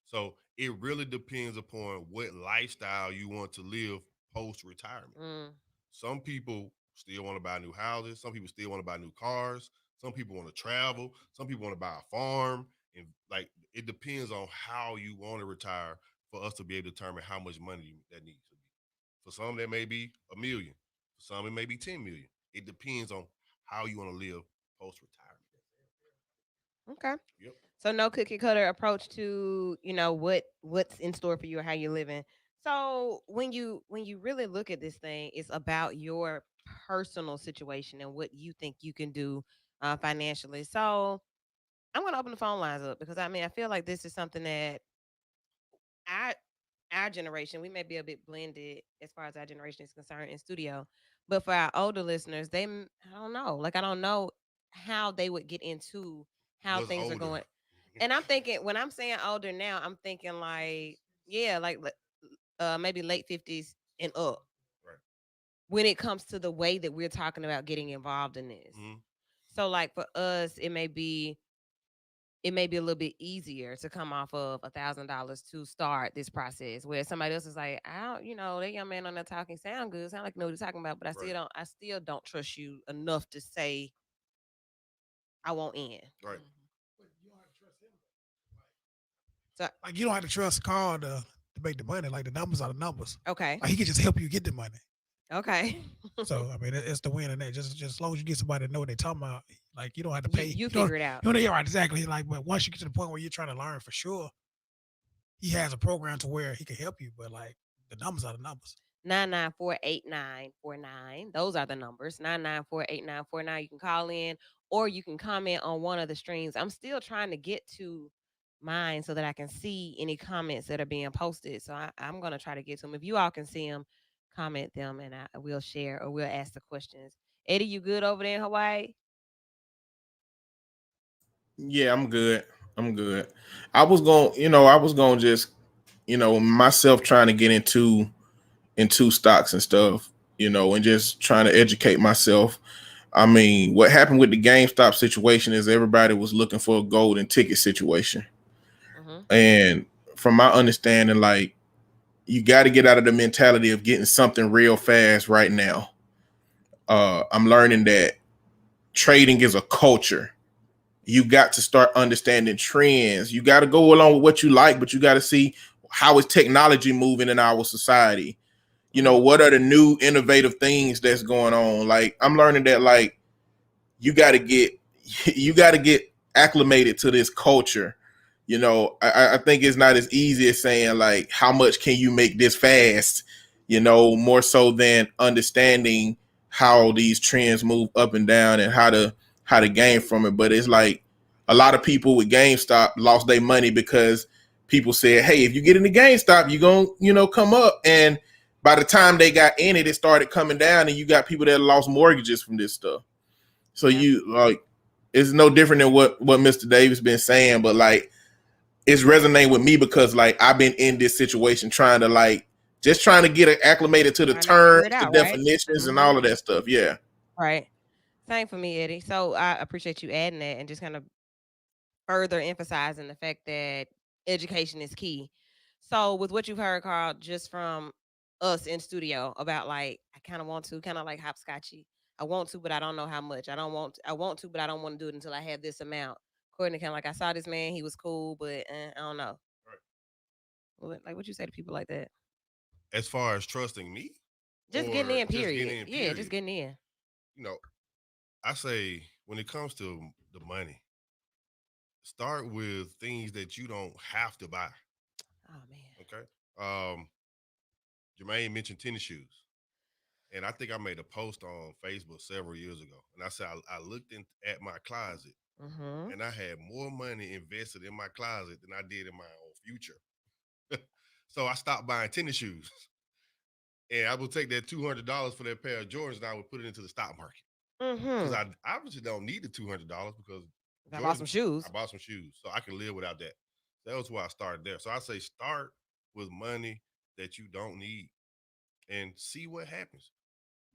So it really depends upon what lifestyle you want to live post-retirement. Some people still want to buy new houses. Some people still want to buy new cars. Some people want to travel. Some people want to buy a farm. And like, it depends on how you want to retire for us to be able to determine how much money that needs to be. For some, that may be $1 million. For some, it may be 10 million. It depends on how you want to live post-retirement. Okay. Yep. So no cookie cutter approach to, you know, what's in store for you or how you're living. So when you really look at this thing, it's about your personal situation and what you think you can do financially. So I'm gonna open the phone lines up because I feel like this is something that our generation, we may be a bit blended as far as our generation is concerned in studio, but for our older listeners, I don't know, like I don't know how they would get into how things older are going. And I'm thinking, when I'm saying older now, I'm thinking like, yeah, like maybe late 50s and up. Right. When it comes to the way that we're talking about getting involved in this. So like for us, it may be a little bit easier to come off of $1,000 to start this process, where somebody else is like, that young man on there talking sound good, sound like you know what he's talking about, but I still don't trust you enough to say I won't in. Right. So, like, you don't have to trust Carl to make the money. Like, the numbers are the numbers. Okay. Like, he can just help you get the money. Okay. So it's the win in that. Just as long as you get somebody to know what they're talking about, like, you don't have to pay. You figure it out. Yeah, right, exactly. Like, but once you get to the point where you're trying to learn for sure, he has a program to where he can help you. But like, the numbers are the numbers. 994-8949. Those are the numbers. 994-8949. You can call in or you can comment on one of the streams. I'm still trying to get to mine so that I can see any comments that are being posted. So I'm going to try to get to them. If you all can see them, comment them and we'll share or we'll ask the questions. Eddie, you good over there in Hawaii? Yeah, I'm good. I was going to just, myself trying to get into stocks and stuff, and just trying to educate myself. I mean, what happened with the GameStop situation is everybody was looking for a golden ticket situation. And from my understanding, like, you got to get out of the mentality of getting something real fast right now. I'm learning that trading is a culture. You got to start understanding trends. You got to go along with what you like, but you got to see how is technology moving in our society. You know, what are the new innovative things that's going on? Like I'm learning that like you got to get you got to get acclimated to this culture. You know, I think it's not as easy as saying like how much can you make this fast. You know, more so than understanding how these trends move up and down and how to gain from it. But it's like a lot of people with GameStop lost their money because people said, "Hey, if you get into GameStop, you're gonna come up." And by the time they got in it, it started coming down, and you got people that lost mortgages from this stuff. So you like, it's no different than what Mr. Davis been saying, but like it's resonating with me because like I've been in this situation trying to like just trying to get acclimated to the Trying to figure terms, it the out, right? definitions, and all of that stuff. Yeah. Right. Same for me, Eddie. So I appreciate you adding that and just kind of further emphasizing the fact that education is key. So with what you've heard, Carl, just from us in studio about like I kind of want to, kind of like hopscotchy. I want to, but I don't know how much. I want to, but I don't want to do it until I have this amount. Courtney, kind of like I saw this man, he was cool, but I don't know. Like what you say to people like that? As far as trusting me, Just getting in, period. Yeah, just getting in. You know, I say when it comes to the money, start with things that you don't have to buy. Oh man. Okay. Jermaine mentioned tennis shoes. And I think I made a post on Facebook several years ago. And I said I looked at my closet and I had more money invested in my closet than I did in my own future. So I stopped buying tennis shoes. And I would take that $200 for that pair of Jordans and I would put it into the stock market. Because I obviously don't need the $200 because I bought some shoes. I bought some shoes. So I can live without that. That was why I started there. So I say start with money that you don't need and see what happens.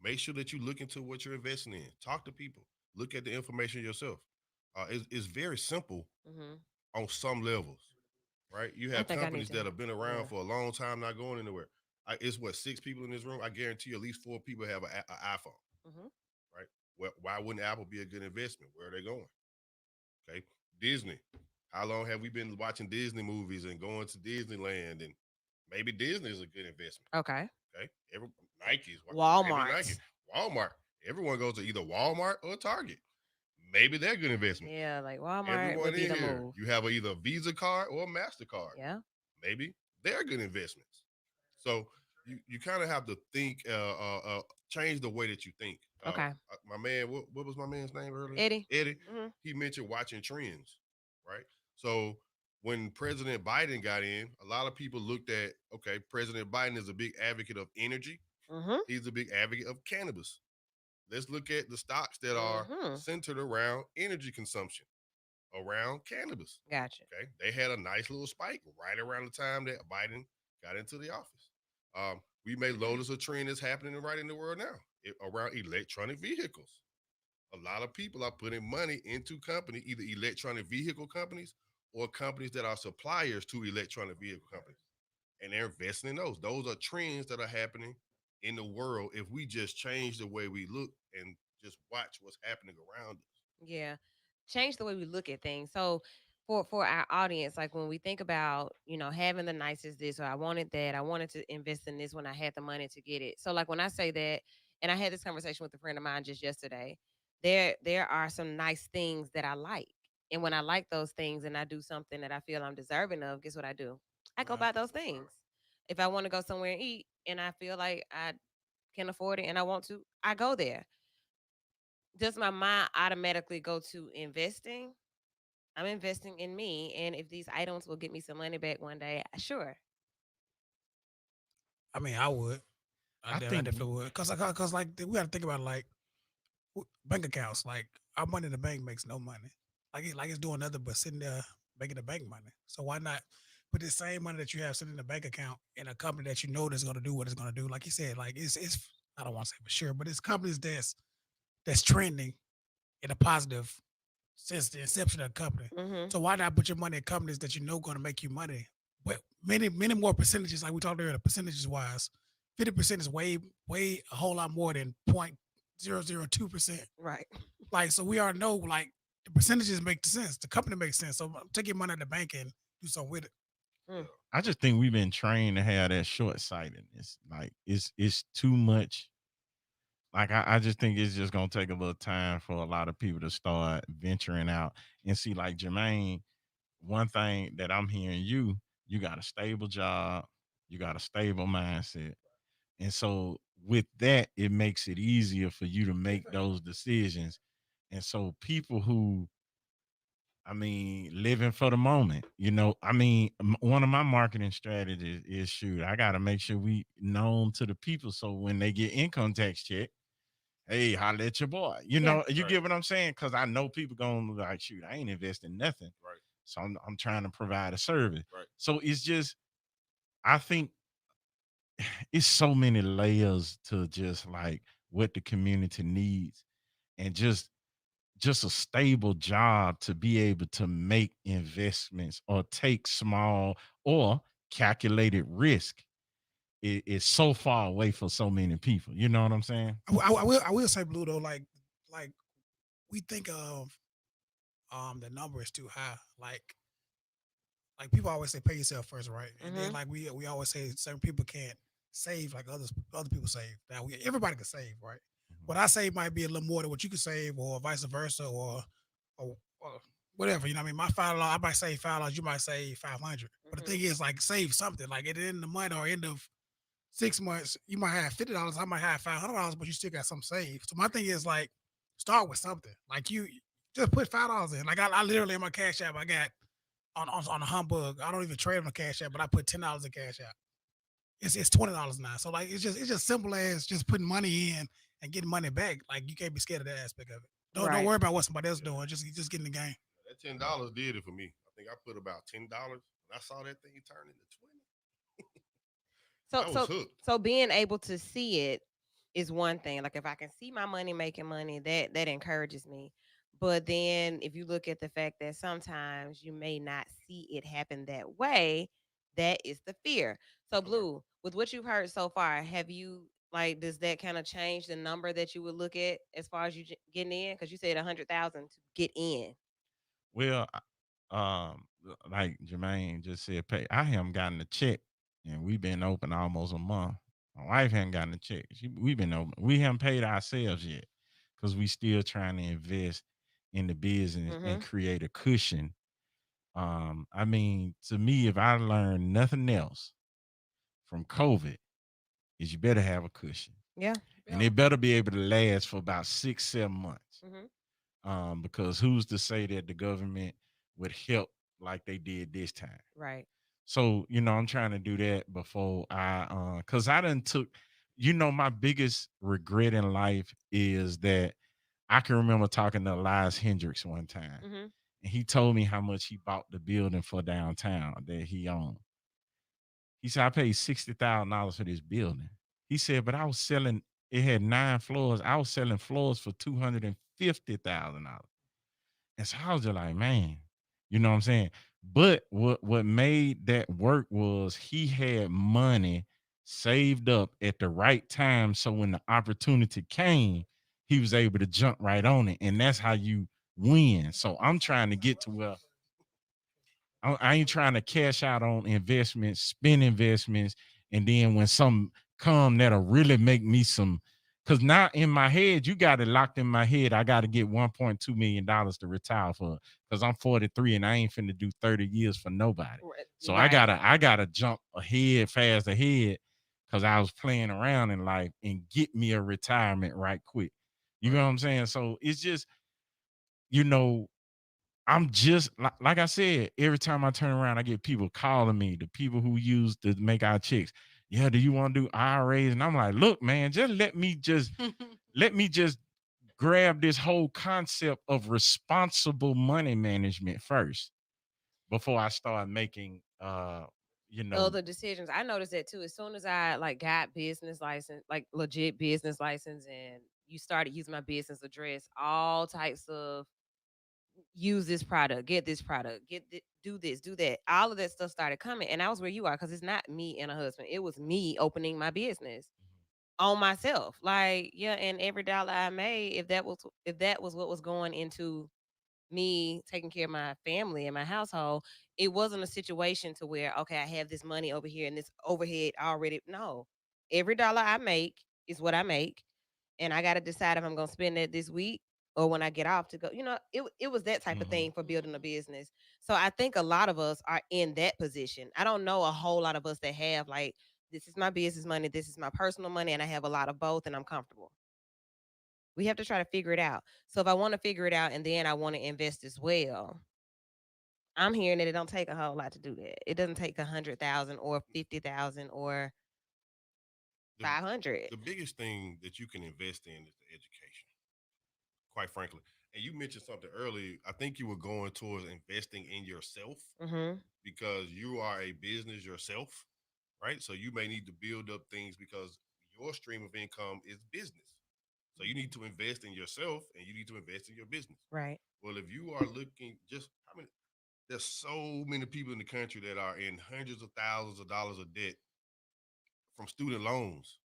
Make sure that you look into what you're investing in. Talk to people. Look at the information yourself. It's very simple on some levels, right? You have companies that have been around for a long time, not going anywhere. It's what, 6 people in this room? I guarantee you at least 4 people have an iPhone, right? Well, why wouldn't Apple be a good investment? Where are they going? Okay, Disney. How long have we been watching Disney movies and going to Disneyland? And maybe Disney is a good investment. Okay. Okay. Nike's Walmart. Nike. Walmart. Everyone goes to either Walmart or Target. Maybe they're good investment. Yeah, like Walmart. Everyone would be in the here, move. you have either a Visa card or a MasterCard. Yeah. Maybe they're good investments. So you kind of have to think, change the way that you think. Okay. My man, what was my man's name earlier? Eddie. He mentioned watching trends, right? So when President Biden got in, a lot of people looked at, okay, President Biden is a big advocate of energy. He's a big advocate of cannabis. Let's look at the stocks that are centered around energy consumption, around cannabis. Gotcha. Okay. They had a nice little spike right around the time that Biden got into the office. We may notice a trend that's happening right in the world now around electronic vehicles. A lot of people are putting money into companies, either electronic vehicle companies or companies that are suppliers to electronic vehicle companies. And they're investing in those. Those are trends that are happening in the world if we just change the way we look and just watch what's happening around us. Yeah. Change the way we look at things. So for our audience, like when we think about, having the nicest this or I wanted that, I wanted to invest in this when I had the money to get it. So like when I say that, and I had this conversation with a friend of mine just yesterday, there are some nice things that I like. And when I like those things and I do something that I feel I'm deserving of, guess what I do? I go buy those things. If I want to go somewhere and eat and I feel like I can afford it and I want to, I go there. Does my mind automatically go to investing? I'm investing in me, and if these items will get me some money back one day, sure. I mean, I would. I definitely would. Cause like we got to think about like bank accounts. Like our money in the bank makes no money. Like it's doing nothing but sitting there making the bank money. So why not put the same money that you have sitting in the bank account in a company that you know that's going to do what it's going to do? Like you said, like it's I don't want to say for sure, but it's companies that's trending in a positive since the inception of the company. So why not put your money in companies that you know going to make you money? But many more percentages, like we talked earlier, percentages wise, 50% is way a whole lot more than 0.002%. Right. Like so, we already know like the percentages make sense. The company makes sense. So take your money at the bank and do something with it. Mm. I just think we've been trained to have that short sightedness. Like it's too much. Like I just think it's just gonna take a little time for a lot of people to start venturing out and see. Like Jermaine, one thing that I'm hearing you got a stable job, you got a stable mindset. And so with that, it makes it easier for you to make those decisions. And so people who, I mean, living for the moment, I mean, one of my marketing strategies is shoot, I got to make sure we known to the people. So when they get income tax check, hey, holla at your boy. Yeah. You Right. get what I'm saying? Because I know people going to be like, shoot, I ain't investing nothing. Right. So I'm trying to provide a service. Right. So it's just, I think it's so many layers to just like what the community needs, and just a stable job to be able to make investments or take small or calculated risk is so far away for so many people. You know what I'm saying? I will say, Blue, though, like we think of the number is too high. Like people always say, pay yourself first, right? And then Mm-hmm. like we always say, certain people can't save like other people save. Now everybody can save, right? Mhm. What I save might be a little more than what you can save, or vice versa, or whatever. You know what I mean? My $5, I might save $5, you might save 500. But the Mm-hmm. thing is, like, save something. Like at the end of the month or end of 6 months, you might have $50, I might have $500, but you still got some saved. So my thing is like, start with something. Like you just put $5 in. Like I literally in my cash app, I got on a humbug. I don't even trade on the cash app, but I put $10 in cash app. It's $20 now. So like it's just simple as just putting money in and getting money back. Like you can't be scared of that aspect of it. Don't Right. worry about what somebody else doing. Just get in the game. That $10 did it for me. I think I put about $10. When I saw that thing turn into 20, So I was so hooked. so being able to see it is one thing. Like if I can see my money making money, that encourages me. But then if you look at the fact that sometimes you may not see it happen that way, that is the fear. So Okay. Blue, with what you've heard so far, have you like does that kind of change the number that you would look at as far as you getting in? Because you said 100,000 to get in. Well, like Jermaine just said, pay. I haven't gotten a check, and we've been open almost a month. My wife hadn't gotten a check. We've been open. We haven't paid ourselves yet because we still trying to invest in the business and Mm-hmm. create a cushion. I mean, to me, if I learned nothing else from COVID, is you better have a cushion, Yeah. and Yeah. it better be able to last for about 6, 7 months. Mm-hmm. Because who's to say that the government would help like they did this time? Right. So, I'm trying to do that before cause I done took, my biggest regret in life is that I can remember talking to Elias Hendricks one time, Mm-hmm. and he told me how much he bought the building for downtown that he owned. He said, I paid $60,000 for this building. He said, but I was selling, it had 9 floors. I was selling floors for $250,000. And so I was just like, man, you know what I'm saying? But what made that work was he had money saved up at the right time. So when the opportunity came, he was able to jump right on it. And that's how you win. So I'm trying to get to where I ain't trying to cash out on investments, spend investments, and then when some come that'll really make me some. Because now in my head, you got it locked in my head. I got to get $1.2 million to retire for. Because I'm 43 and I ain't finna do 30 years for nobody. So I Right. gotta jump ahead, fast ahead, because I was playing around in life and get me a retirement right quick. You know what I'm saying? So it's just, you know, I'm just like I said, every time I turn around, I get people calling me, the people who use to make our checks. Yeah, do you want to do IRAs? And I'm like, look, man, just let me just grab this whole concept of responsible money management first before I start making you know, Other decisions. I noticed that too. As soon as I like got business license, like legit business license, and you started using my business address, all types of use this product, get this product, do this, do that. All of that stuff started coming, and I was where you are because it's not me and a husband. It was me opening my business on myself. Like yeah, and every dollar I made, if that was what was going into me taking care of my family and my household, It wasn't a situation to where, okay, I have this money over here and this overhead already. No, every dollar I make is what I make, and I got to decide if I'm going to spend it this week or when I get off to go. It was that type of Mhm. thing for building a business. So I think a lot of us are in that position. I don't know a whole lot of us that have like, this is my business money, this is my personal money, and I have a lot of both, and I'm comfortable. We have to try to figure it out. So if I want to figure it out and then I want to invest as well, I'm hearing that it don't take a whole lot to do that. It doesn't take 100,000 or 50,000 or The 500. the biggest thing that you can invest in is the education, quite frankly. And you mentioned something earlier. I think you were going towards investing in yourself Mm-hmm. because you are a business yourself, right? So you may need to build up things because your stream of income is business. So you need to invest in yourself and you need to invest in your business. Right. Well, if you are looking just how many there's so many people in the country that are in hundreds of thousands of dollars of debt from student loans.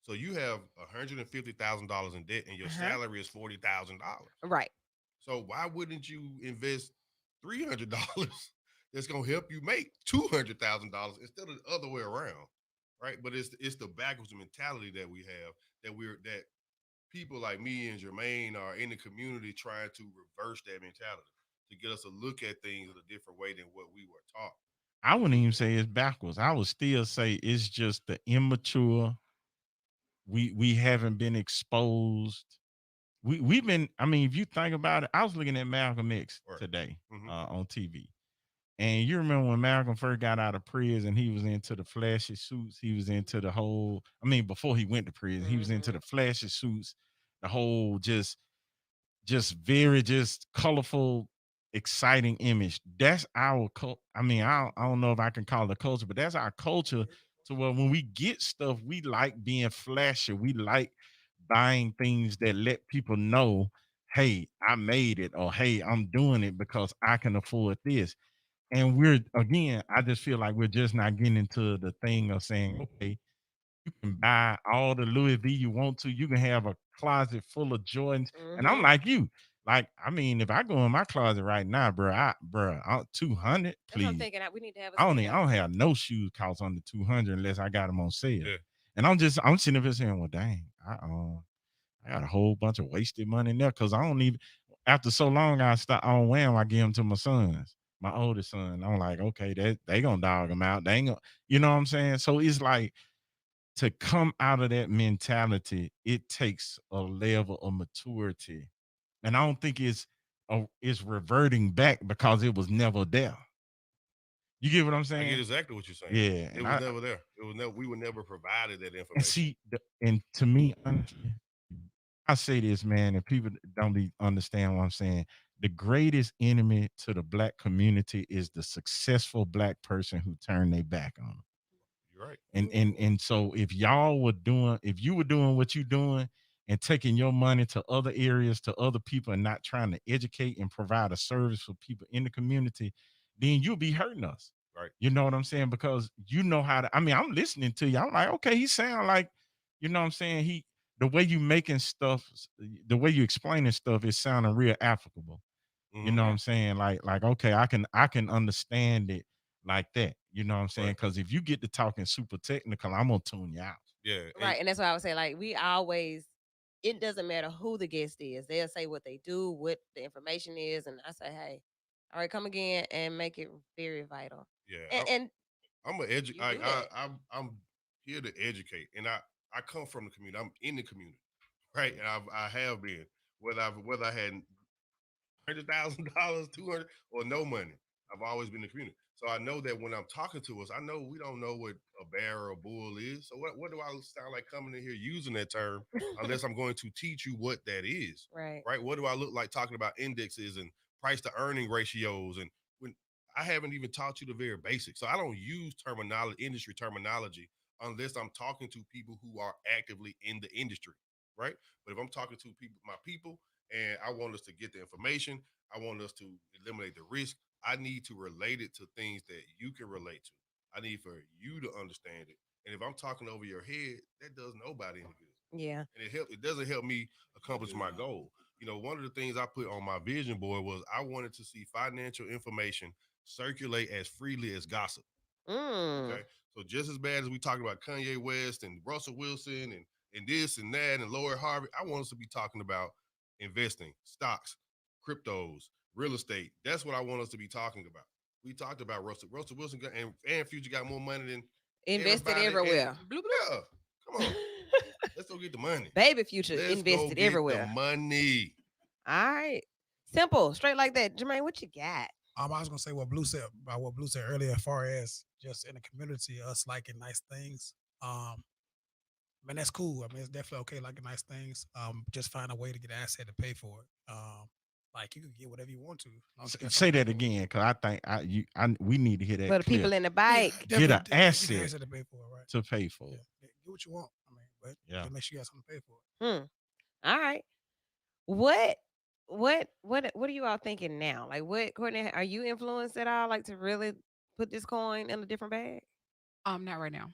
So you have $150,000 in debt and your Uh-huh. salary is $40,000. Right. So why wouldn't you invest $300 that's gonna help you make $200,000 instead of the other way around, right? But it's the backwards mentality that we have that people like me and Jermaine are in the community trying to reverse that mentality to get us to look at things in a different way than what we were taught. I wouldn't even say it's backwards. I would still say it's just the immature. We haven't been exposed. We've been. I mean, if you think about it, I was looking at Malcolm X Right. today Mm-hmm. on TV, and you remember when Malcolm first got out of prison, he was into the flashy suits. He was into the whole. I mean, before he went to prison, he was into Mm-hmm. the flashy suits, the whole just very just colorful, exciting image. That's our cult. I mean, I don't know if I can call it a culture, but that's our culture. To where when we get stuff, we like being flashy. We like buying things that let people know, hey, I made it, or hey, I'm doing it because I can afford this. And we're again, I just feel like we're just not getting into the thing of saying, okay, you can buy all the Louis V you want to. You can have a closet full of Jordans. And I'm Mm-hmm. like you. Like, I mean, if I go in my closet right now, bro, 200, That's what I'm please. thinking. We need to have a I sale. don't have no shoes cost under 200 unless I got them on sale. Yeah. And I'm sitting up here saying, well, dang, I got a whole bunch of wasted money in there because I don't even. After so long, I don't wear them. I give them to my sons, my oldest son. I'm like, okay, they gonna dog them out. They ain't gonna, you know what I'm saying? So it's like to come out of that mentality, it takes a level of maturity, and I don't think it's reverting back because it was never there. You get what I'm I get saying? exactly what you're saying. Yeah, It was never there. It was never. We were never provided that and information. see, and to me, honestly, I say this, man, and people don't be understand what I'm saying. The greatest enemy to the black community is the successful black person who turned their back on them. You're right. And so if you were doing what you're doing and taking your money to other areas, to other people, and not trying to educate and provide a service for people in the community, then you'll be hurting us. Right. You know what I'm saying? Because you know how to. I mean, I'm listening to you. I'm like, okay, he sound like, you know what I'm saying? The way you making stuff, the way you explaining stuff is sounding real applicable. You Mm-hmm. know what Yeah. I'm saying? Like okay, I can understand it like that. You know what I'm saying? Right. Because if you get to talking super technical, I'm gonna tune you out. Yeah. And Right. And that's why I would say, like, we always, it doesn't matter who the guest is. They'll say what they do, what the information is. And I say, hey, all right, come again and make it very vital. yeah, And I'm you do that. I'm here to educate, and I come from the community. I'm in the community, right? And I have been whether I had $100,000, 200, or no money. I've always been in the community. So I know that when I'm talking to us, I know we don't know what a bear or a bull is. So what do I sound like coming in here using that term unless I'm going to teach you what that is, Right. right? What do I look like talking about indexes and price to earning ratios and when I haven't even taught you the very basics. So I don't use terminology, industry terminology, unless I'm talking to people who are actively in the industry, right? But if I'm talking to my people, and I want us to get the information. I want us to eliminate the risk. I need to relate it to things that you can relate to. I need for you to understand it. And if I'm talking over your head, that does nobody any good. Yeah. And it doesn't help me accomplish my goal. You know, one of the things I put on my vision board was I wanted to see financial information circulate as freely as gossip. Mm. Okay. So just as bad as we talking about Kanye West and Russell Wilson and this and that and Lord Harvey, I want us to be talking about investing, stocks, cryptos, real estate. That's what I want us to be talking about. We talked about Russell Wilson and Future got more money than Invested everybody. everywhere. Yeah, come on. Let's go get the money. Baby Future Let's invested go get everywhere. the money. All right. Simple, straight like that. Jermaine, what you got? I was gonna say what Blue said about what Blue said earlier, as far as just in the community, us liking nice things. Man, that's cool. I mean, it's definitely okay liking nice things. Just find a way to get an asset to pay for it. Like you can get whatever you want to. Say that again, because I think we need to hear that. For the people in the bike, get an asset to pay for it, right? To pay for it. Get what you want. I mean, but yeah, make sure you got something to pay for it. All right. What are you all thinking now? Like, what, Courtney, are you influenced at all, like to really put this coin in a different bag? Not right now.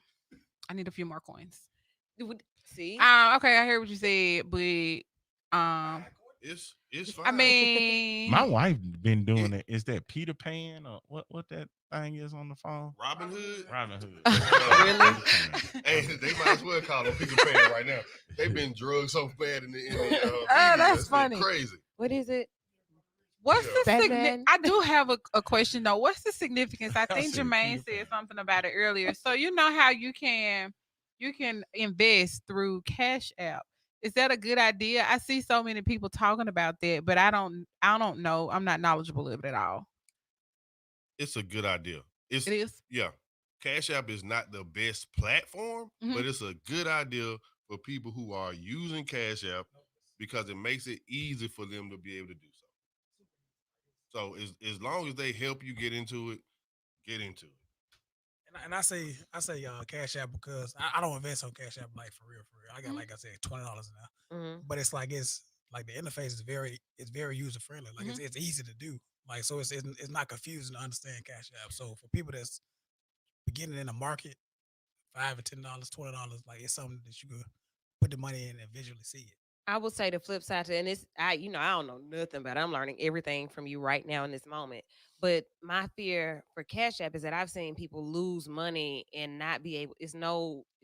I need a few more coins. See? Okay, I hear what you said, but it's fine. I mean, my wife been doing it. Is that Peter Pan or what that thing is on the phone? Robin Hood. Really? Hey, they might as well call them Peter Pan right now. They've been drugged so bad in the that's funny. Crazy. What is it? What's the significance? I do have a question though. What's the significance? I think Jermaine said something about it earlier. So you know how you can invest through Cash App. Is that a good idea? I see so many people talking about that, but I don't know. I'm not knowledgeable of it at all. It's a good idea. It is? Yeah. Cash App is not the best platform, but it's a good idea for people who are using Cash App because it makes it easy for them to be able to do so. So as long as they help you get into it, get into it. And I say Cash App because I don't invest on Cash App like for real. I got like I said $20 now, but it's like the interface is very user friendly. Like it's easy to do. Like so it's not confusing to understand Cash App. So for people that's beginning in the market, $5 or $10, $20, like it's something that you could put the money in and visually see it. I will say the flip side to, and it's I don't know nothing about it. I'm learning everything from you right now in this moment. But my fear for Cash App is that I've seen people lose money and not be able. It's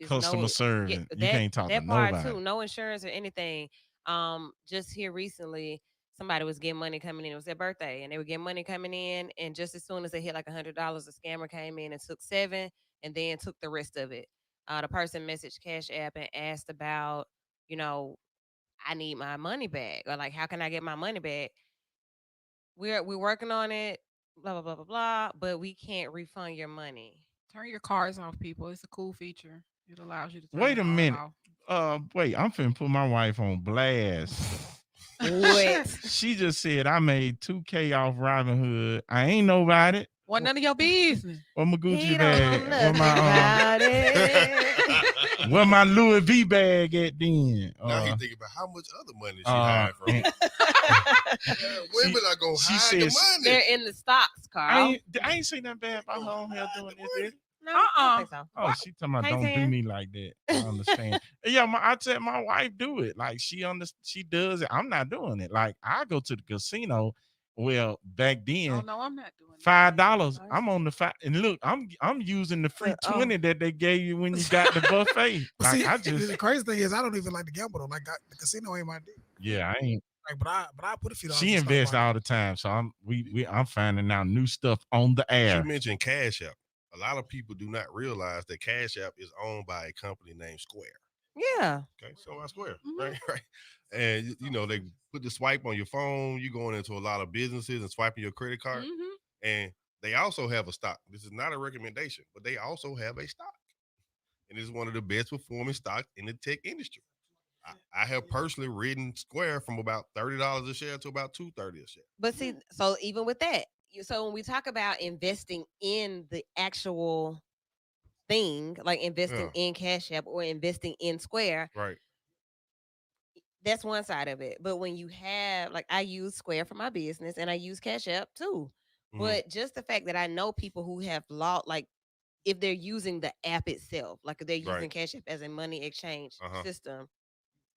customer service. You can't talk to nobody. That part too. No insurance or anything. Just here recently, somebody was getting money coming in. It was their birthday, and they were getting money coming in. And just as soon as they hit like $100, a scammer came in and took $7, and then took the rest of it. The person messaged Cash App and asked about, I need my money back, or like, how can I get my money back? We're working on it, blah blah blah blah blah, but we can't refund your money. Turn your cards off, people. It's a cool feature. It allows you to. Wait a minute. Wait, I'm finna put my wife on blast. What? She just said I made $2K off Robinhood. I ain't know about it. Wasn't none of your business. Where my Gucci He bag? don't know nothing about it. Where my Louis V bag at then? Now he thinking about how much other money she hide from. Women are gonna hide the money. They're in the stocks, Carl. I ain't say nothing bad about her on here doing this. No, I don't think so. Oh, she talking about don't do me like that. I understand. Yeah, I tell my wife do it. Like she does it. I'm not doing it. Like I go to the casino. Well, back then, no, I'm not doing $5. I'm on the $5, and look, I'm using the free 20 that they gave you when you got the buffet. Like See, the crazy thing is I don't even like to gamble though. Like the casino ain't my deal. Yeah, I ain't. Like, but I put a few dollars. She invests all the time, so I'm finding out new stuff on the air. You mentioned Cash App. A lot of people do not realize that Cash App is owned by a company named Square. Yeah. Okay, so by Square, right. And they put the swipe on your phone. You're going into a lot of businesses and swiping your credit card. And they also have a stock. This is not a recommendation, but they also have a stock. And it's one of the best performing stocks in the tech industry. I have personally ridden Square from about $30 a share to about $2.30 a share. But see, so even with that, so when we talk about investing in the actual thing, like investing in Cash App or investing in Square, right? That's one side of it. But when you have, like, I use Square for my business and I use Cash App too. But just the fact that I know people who have lost, like, if they're using the app itself, like if they're using Cash App as a money exchange system,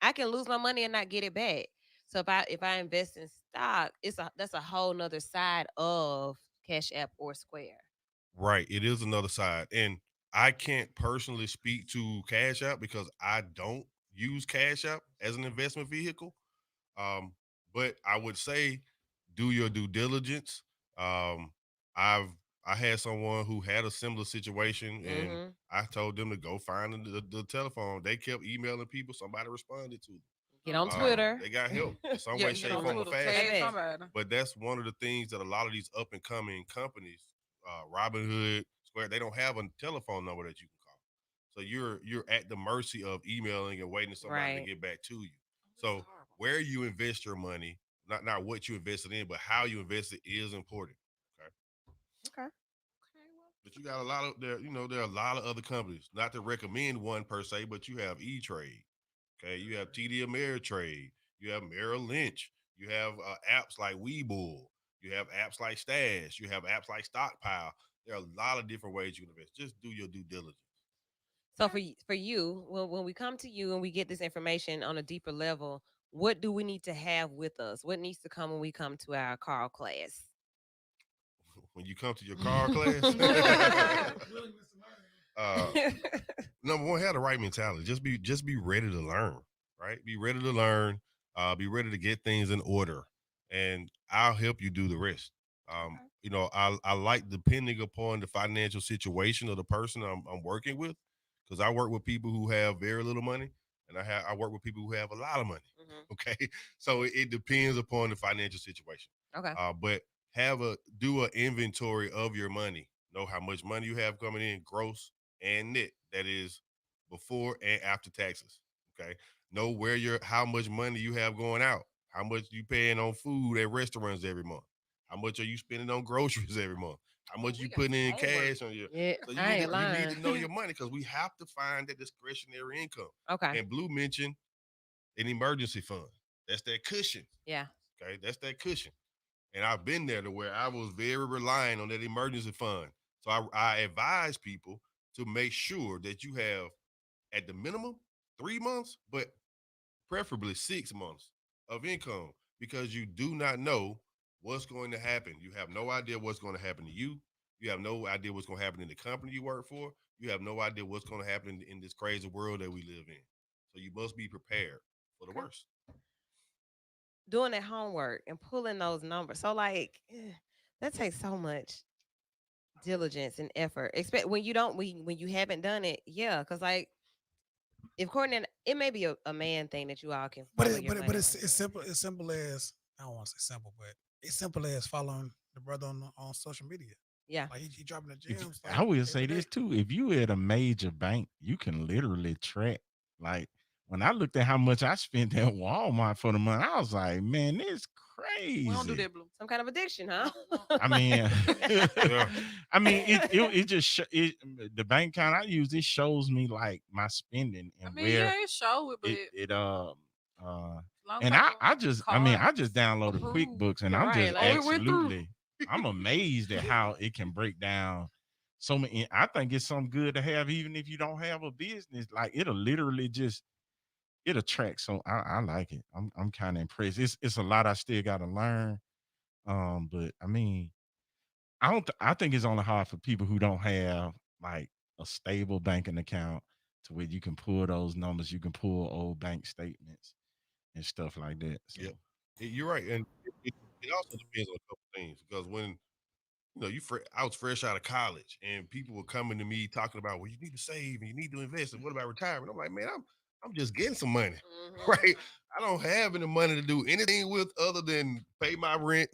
I can lose my money and not get it back. So if I invest in stock, that's a whole nother side of Cash App or Square. Right. It is another side. And I can't personally speak to Cash App because I don't use Cash App as an investment vehicle. Um, but I would say do your due diligence. Um, I've I had someone who had a similar situation, and I told them to go find the telephone. They kept emailing people. Somebody responded to them. Get on Twitter. They got help in some way, shape, form, or fashion. But that's one of the things that a lot of these up and coming companies, Robinhood, Square, they don't have a telephone number that you can call. So you're at the mercy of emailing and waiting for somebody to get back to you. So where you invest your money, not what you invested in, but how you invest it is important. Okay. But you got a lot of there are a lot of other companies. Not to recommend one per se, but you have E-Trade. Okay, you have TD Ameritrade. You have Merrill Lynch. You have apps like Webull. You have apps like Stash. You have apps like Stockpile. There are a lot of different ways you can invest. Just do your due diligence. So for you, when we come to you and we get this information on a deeper level, what do we need to have with us? What needs to come when we come to our Carl class? When you come to your Carl class, number one, have the right mentality. Just be ready to learn. Right? Be ready to learn. Be ready to get things in order, and I'll help you do the rest. I like depending upon the financial situation of the person I'm working with, because I work with people who have very little money, and I work with people who have a lot of money. Okay, so it depends upon the financial situation. Okay, but do an inventory of your money. Know how much money you have coming in, gross and net. That is before and after taxes. Okay, know how much money you have going out. How much you paying on food at restaurants every month. How much are you spending on groceries every month? How much you putting in cash on your? Yeah, so you need to know your money, because we have to find that discretionary income. Okay. And Blue mentioned an emergency fund. That's that cushion. Yeah. Okay, that's that cushion. And I've been there to where I was very reliant on that emergency fund. So I advise people to make sure that you have at the minimum 3 months, but preferably 6 months of income, because you do not know what's going to happen. You have no idea what's going to happen to you. You have no idea what's going to happen in the company you work for. You have no idea what's going to happen in this crazy world that we live in. So you must be prepared for the worst. Doing that homework and pulling those numbers. So that takes so much diligence and effort. Expect when you don't when you haven't done it, yeah. Because if Courtney, it may be a man thing that you all can. But it's simple. It's simple as, I don't want to say simple, but it's simple as following the brother on social media. Yeah, like he dropping the gems. I will say this too: if you at a major bank, you can literally track. Like when I looked at how much I spent at Walmart for the month, I was like, man, this crazy. We don't do that, Blue. Some kind of addiction, huh? I mean, it just the bank account I use, it shows me like my spending and where it show it, but and I just downloaded QuickBooks, and I'm just absolutely I'm amazed at how it can break down so many. I think it's something good to have, even if you don't have a business. Like it'll literally it'll track. So I like it. I'm kind of impressed. It's a lot I still got to learn. But I mean, I think it's only hard for people who don't have like a stable banking account to where you can pull those numbers, you can pull old bank statements and stuff like that. So. Yeah, you're right, and it also depends on a couple things, because when I was fresh out of college, and people were coming to me talking about, well, you need to save and you need to invest, and what about retirement? I'm like, man, I'm just getting some money, right? I don't have any money to do anything with other than pay my rent,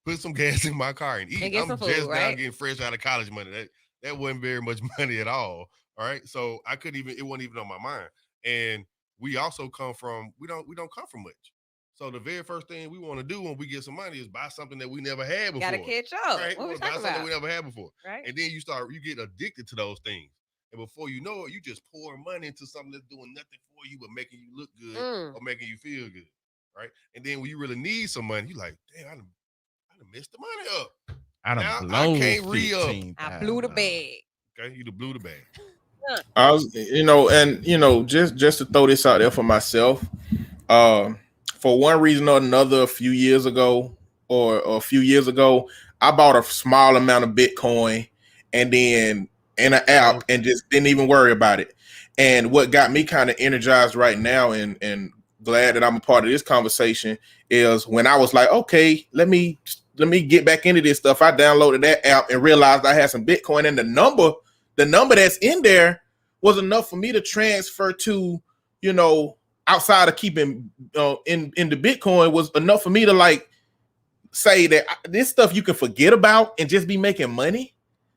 put some gas in my car, and eat. I'm just now getting fresh out of college money. That wasn't very much money at all. All right, so it wasn't even on my mind. And we also we don't come from much. So the very first thing we want to do when we get some money is buy something that we never had before. Gotta catch up. Right? What we buy talking something about? we never had before. Right. And then you get addicted to those things. And before you know it, you just pour money into something that's doing nothing for you but making you look good or making you feel good. Right. And then when you really need some money, you're like, damn, I done messed the money up. I can't re-up. I blew the bag. Okay, you blew the bag. I was, just to throw this out there for myself, for one reason or another, a few years ago, I bought a small amount of Bitcoin and then in an app and just didn't even worry about it. And what got me kind of energized right now and glad that I'm a part of this conversation is when I was like, okay, let me get back into this stuff. I downloaded that app and realized I had some Bitcoin, and the number that's in there was enough for me to transfer to, outside of keeping in the Bitcoin, was enough for me to like say that this stuff you can forget about and just be making money.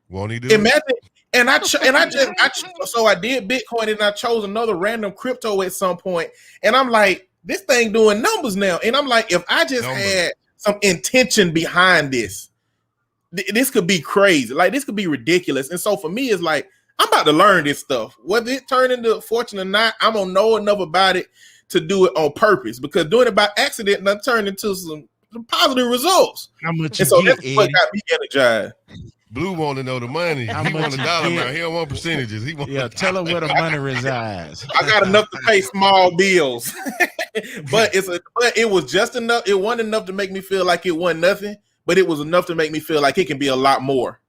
Won't he do Imagine, it? and I did Bitcoin and I chose another random crypto at some point, and I'm like, this thing doing numbers now, and I'm like, if I just had some intention behind this, this could be crazy. Like this could be ridiculous. And so for me, it's like I'm about to learn this stuff. Whether it turn into a fortune or not, I'm gonna know enough about it to do it on purpose. Because doing it by accident done turned into some positive results. How much and you so get, that's what got me energized. Blue want to know the money. How He much want a you dollar get? amount. He don't want percentages. He want tell her where the money resides. I got enough to pay small bills, but it was just enough. It wasn't enough to make me feel like it wasn't nothing, but it was enough to make me feel like it can be a lot more.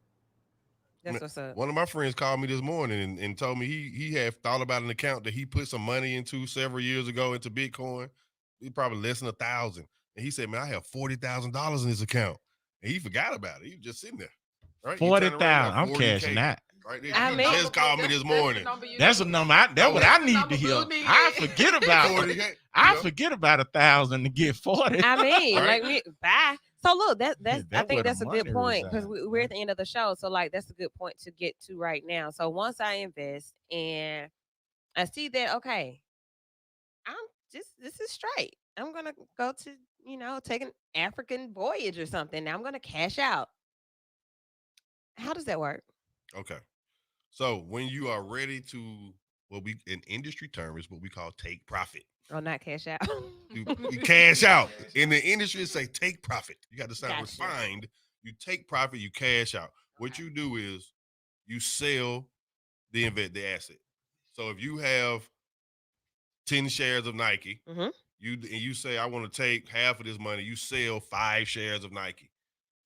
That's what's up. One of my friends called me this morning and told me he had thought about an account that he put some money into several years ago into Bitcoin. He probably less than 1,000. And he said, man, I have $40,000 in this account. And he forgot about it. He was just sitting there. Right? 40,000. I'm cashing that. Right there. I mean, just called me this morning. That's a number. That's what I need to hear. I forget about 40K. I forget about 1,000 to get 40. I mean, Right. like bye. So look, that's I That think where the that's a good money point because resides, we're at the end of the show. So like that's a good point to get to right now. So once I invest and I see that, okay, I'm this is straight. I'm gonna go to take an African voyage or something. Now I'm gonna cash out. How does that work? Okay. So when you are ready to, what we in industry term is what we call take profit. Or not cash out? You cash out. In the industry, it say take profit. You got to sound Gotcha. refined. You take profit, you cash out. What you do is you sell the asset. So if you have 10 shares of Nike, Mhm. you say, I want to take half of this money, you sell 5 shares of Nike.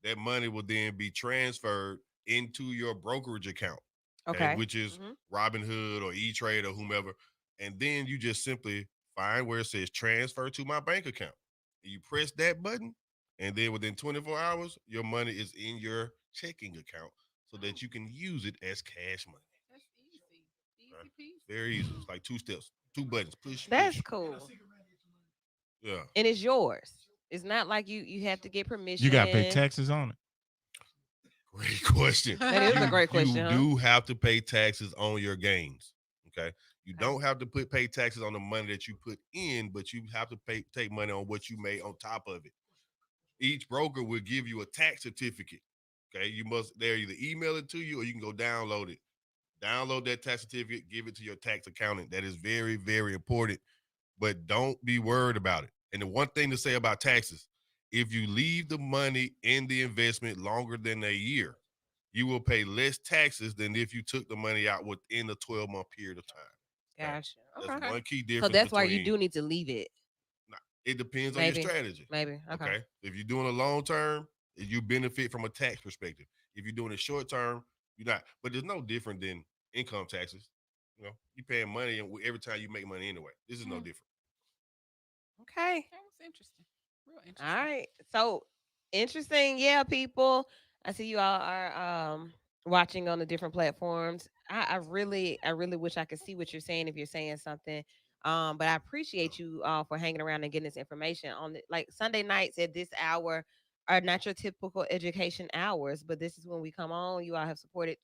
That money will then be transferred into your brokerage account. Okay. Which is Mhm. Robinhood or E-Trade or whomever. And then you just simply find where it says transfer to my bank account. You press that button, and then within 24 hours, your money is in your checking account so that you can use it as cash money. That's easy. Easy peasy. Very easy. It's like 2 steps, 2 buttons. Push, That's push. cool. Yeah. And it's yours. It's not like you have to get permission. You got to pay taxes on it. Great question. That is a great question. You huh? do have to pay taxes on your gains. Okay. You Okay. don't have to pay taxes on the money that you put in, but you have to take money on what you made on top of it. Each broker will give you a tax certificate. Okay. They'll either email it to you or you can go download it. Download that tax certificate, give it to your tax accountant. That is very, very important. But don't be worried about it. And the one thing to say about taxes, if you leave the money in the investment longer than a year, you will pay less taxes than if you took the money out within a 12-month period of time. Gotcha. That's Okay. one key So difference. that's why you do need to leave it. It depends on Maybe. your strategy. Maybe. Okay. If you're doing a long term, you benefit from a tax perspective. If you're doing a short term, you're not. But there's no different than income taxes. You're paying money every time you make money anyway. This is no different. Okay. That was interesting. Real interesting. All right. So interesting. Yeah, people. I see you all are watching on the different platforms. I really wish I could see what you're saying if you're saying something. But I appreciate you all for hanging around and getting this information on like Sunday nights at this hour are not your typical education hours, but this is when we come on. You all have supported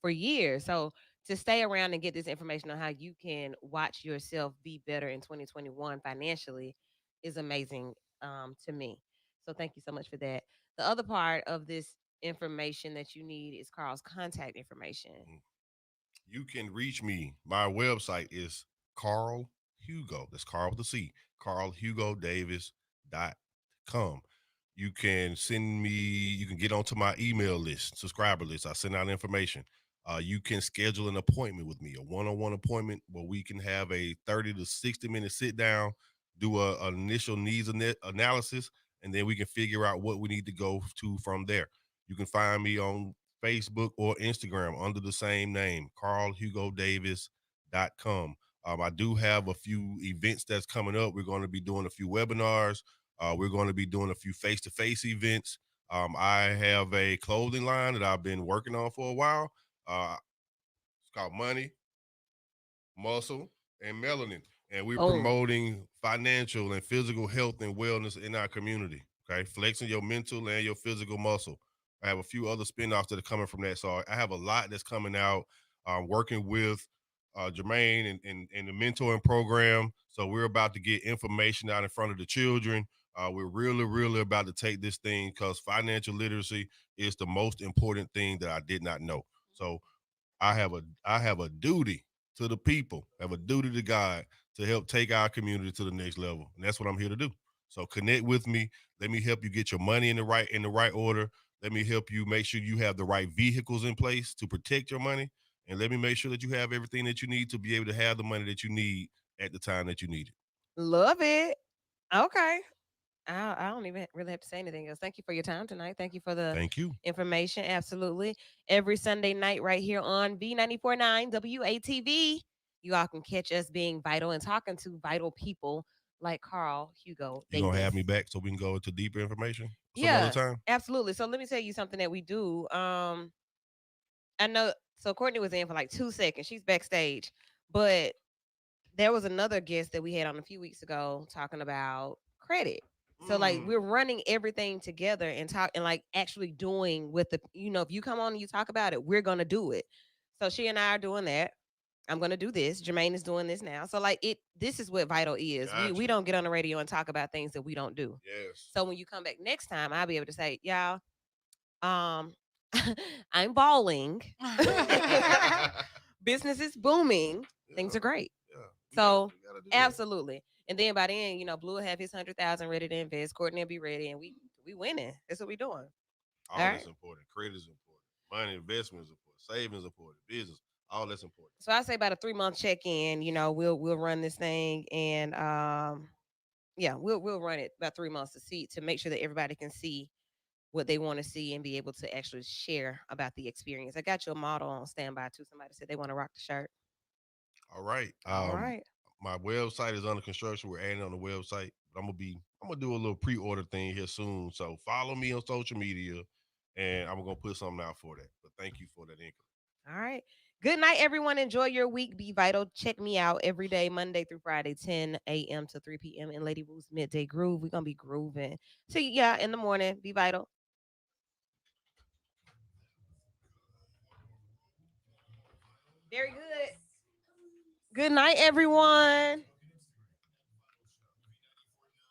for years. So to stay around and get this information on how you can watch yourself be better in 2021 financially is amazing to me. So thank you so much for that. The other part of this information that you need is Carl's contact information. You can reach me. My website is Carl Hugo. That's Carl with a C. CarlHugoDavis.com. You can send me, you can get onto my email list, subscriber list. I send out information. You can schedule an appointment with me, a one-on-one appointment where we can have a 30 to 60 minute sit down, do an initial needs analysis. and then we can figure out what we need to go to from there. You can find me on Facebook or Instagram under the same name, carlhugodavis.com. I do have a few events that's coming up. We're going to be doing a few webinars. We're going to be doing a few face-to-face events. I have a clothing line that I've been working on for a while. It's called Money, Muscle, and Melanin. And we're promoting financial and physical health and wellness in our community. Okay. Flexing your mental and your physical muscle. I have a few other spinoffs that are coming from that. So I have a lot that's coming out. Working with Jermaine and the mentoring program. So we're about to get information out in front of the children. We're really, really about to take this thing because financial literacy is the most important thing that I did not know. So I have a duty to the people, have a duty to God to help take our community to the next level. And that's what I'm here to do. So connect with me. Let me help you get your money in the right order. Let me help you make sure you have the right vehicles in place to protect your money. And let me make sure that you have everything that you need to be able to have the money that you need at the time that you need it. Love it. Okay. I don't even really have to say anything else. Thank you for your time tonight. Thank you for the Thank you. information. Absolutely. Every Sunday night, right here on B94.9 WATV, you all can catch us being vital and talking to vital people like Carl Hugo You gonna Davis. have me back so we can go into deeper information some other Yeah, time? absolutely. So let me tell you something that we do. I know. So Courtney was in for like 2 seconds. She's backstage, but there was another guest that we had on a few weeks ago talking about credit. So like we're running everything together and talk and like actually doing with the if you come on and you talk about it, we're gonna do it. So she and I are doing that. I'm gonna do this. Jermaine is doing this now. So like this is what vital is. We Gotcha. don't get on the radio and talk about things that we don't do. Yes. So when you come back next time, I'll be able to say, y'all, um, I'm balling. Business is booming. Things are great. Yeah. So We gotta do that. absolutely. And then by then, Blue will have his 100,000 ready to invest. Courtney will be ready, and we winning. That's what we doing. All that's important. Credit is important. Money, investment is important. Savings is important. Business, all that's important. So I say about a 3-month check in. We'll run this thing, and yeah, we'll run it about 3 months to make sure that everybody can see what they want to see and be able to actually share about the experience. I got your model on standby too. Somebody said they want to rock the shirt. All right. All right. My website is under construction. We're adding on the website. I'm gonna do a little pre-order thing here soon. So follow me on social media, and I'm gonna put something out for that. But thank you for that income. All right. Good night, everyone. Enjoy your week. Be vital. Check me out every day, Monday through Friday, 10 a.m. to 3 p.m. in Lady Boo's Midday Groove. We're going to be grooving. See ya in the morning. Be vital. Very good. Good night, everyone.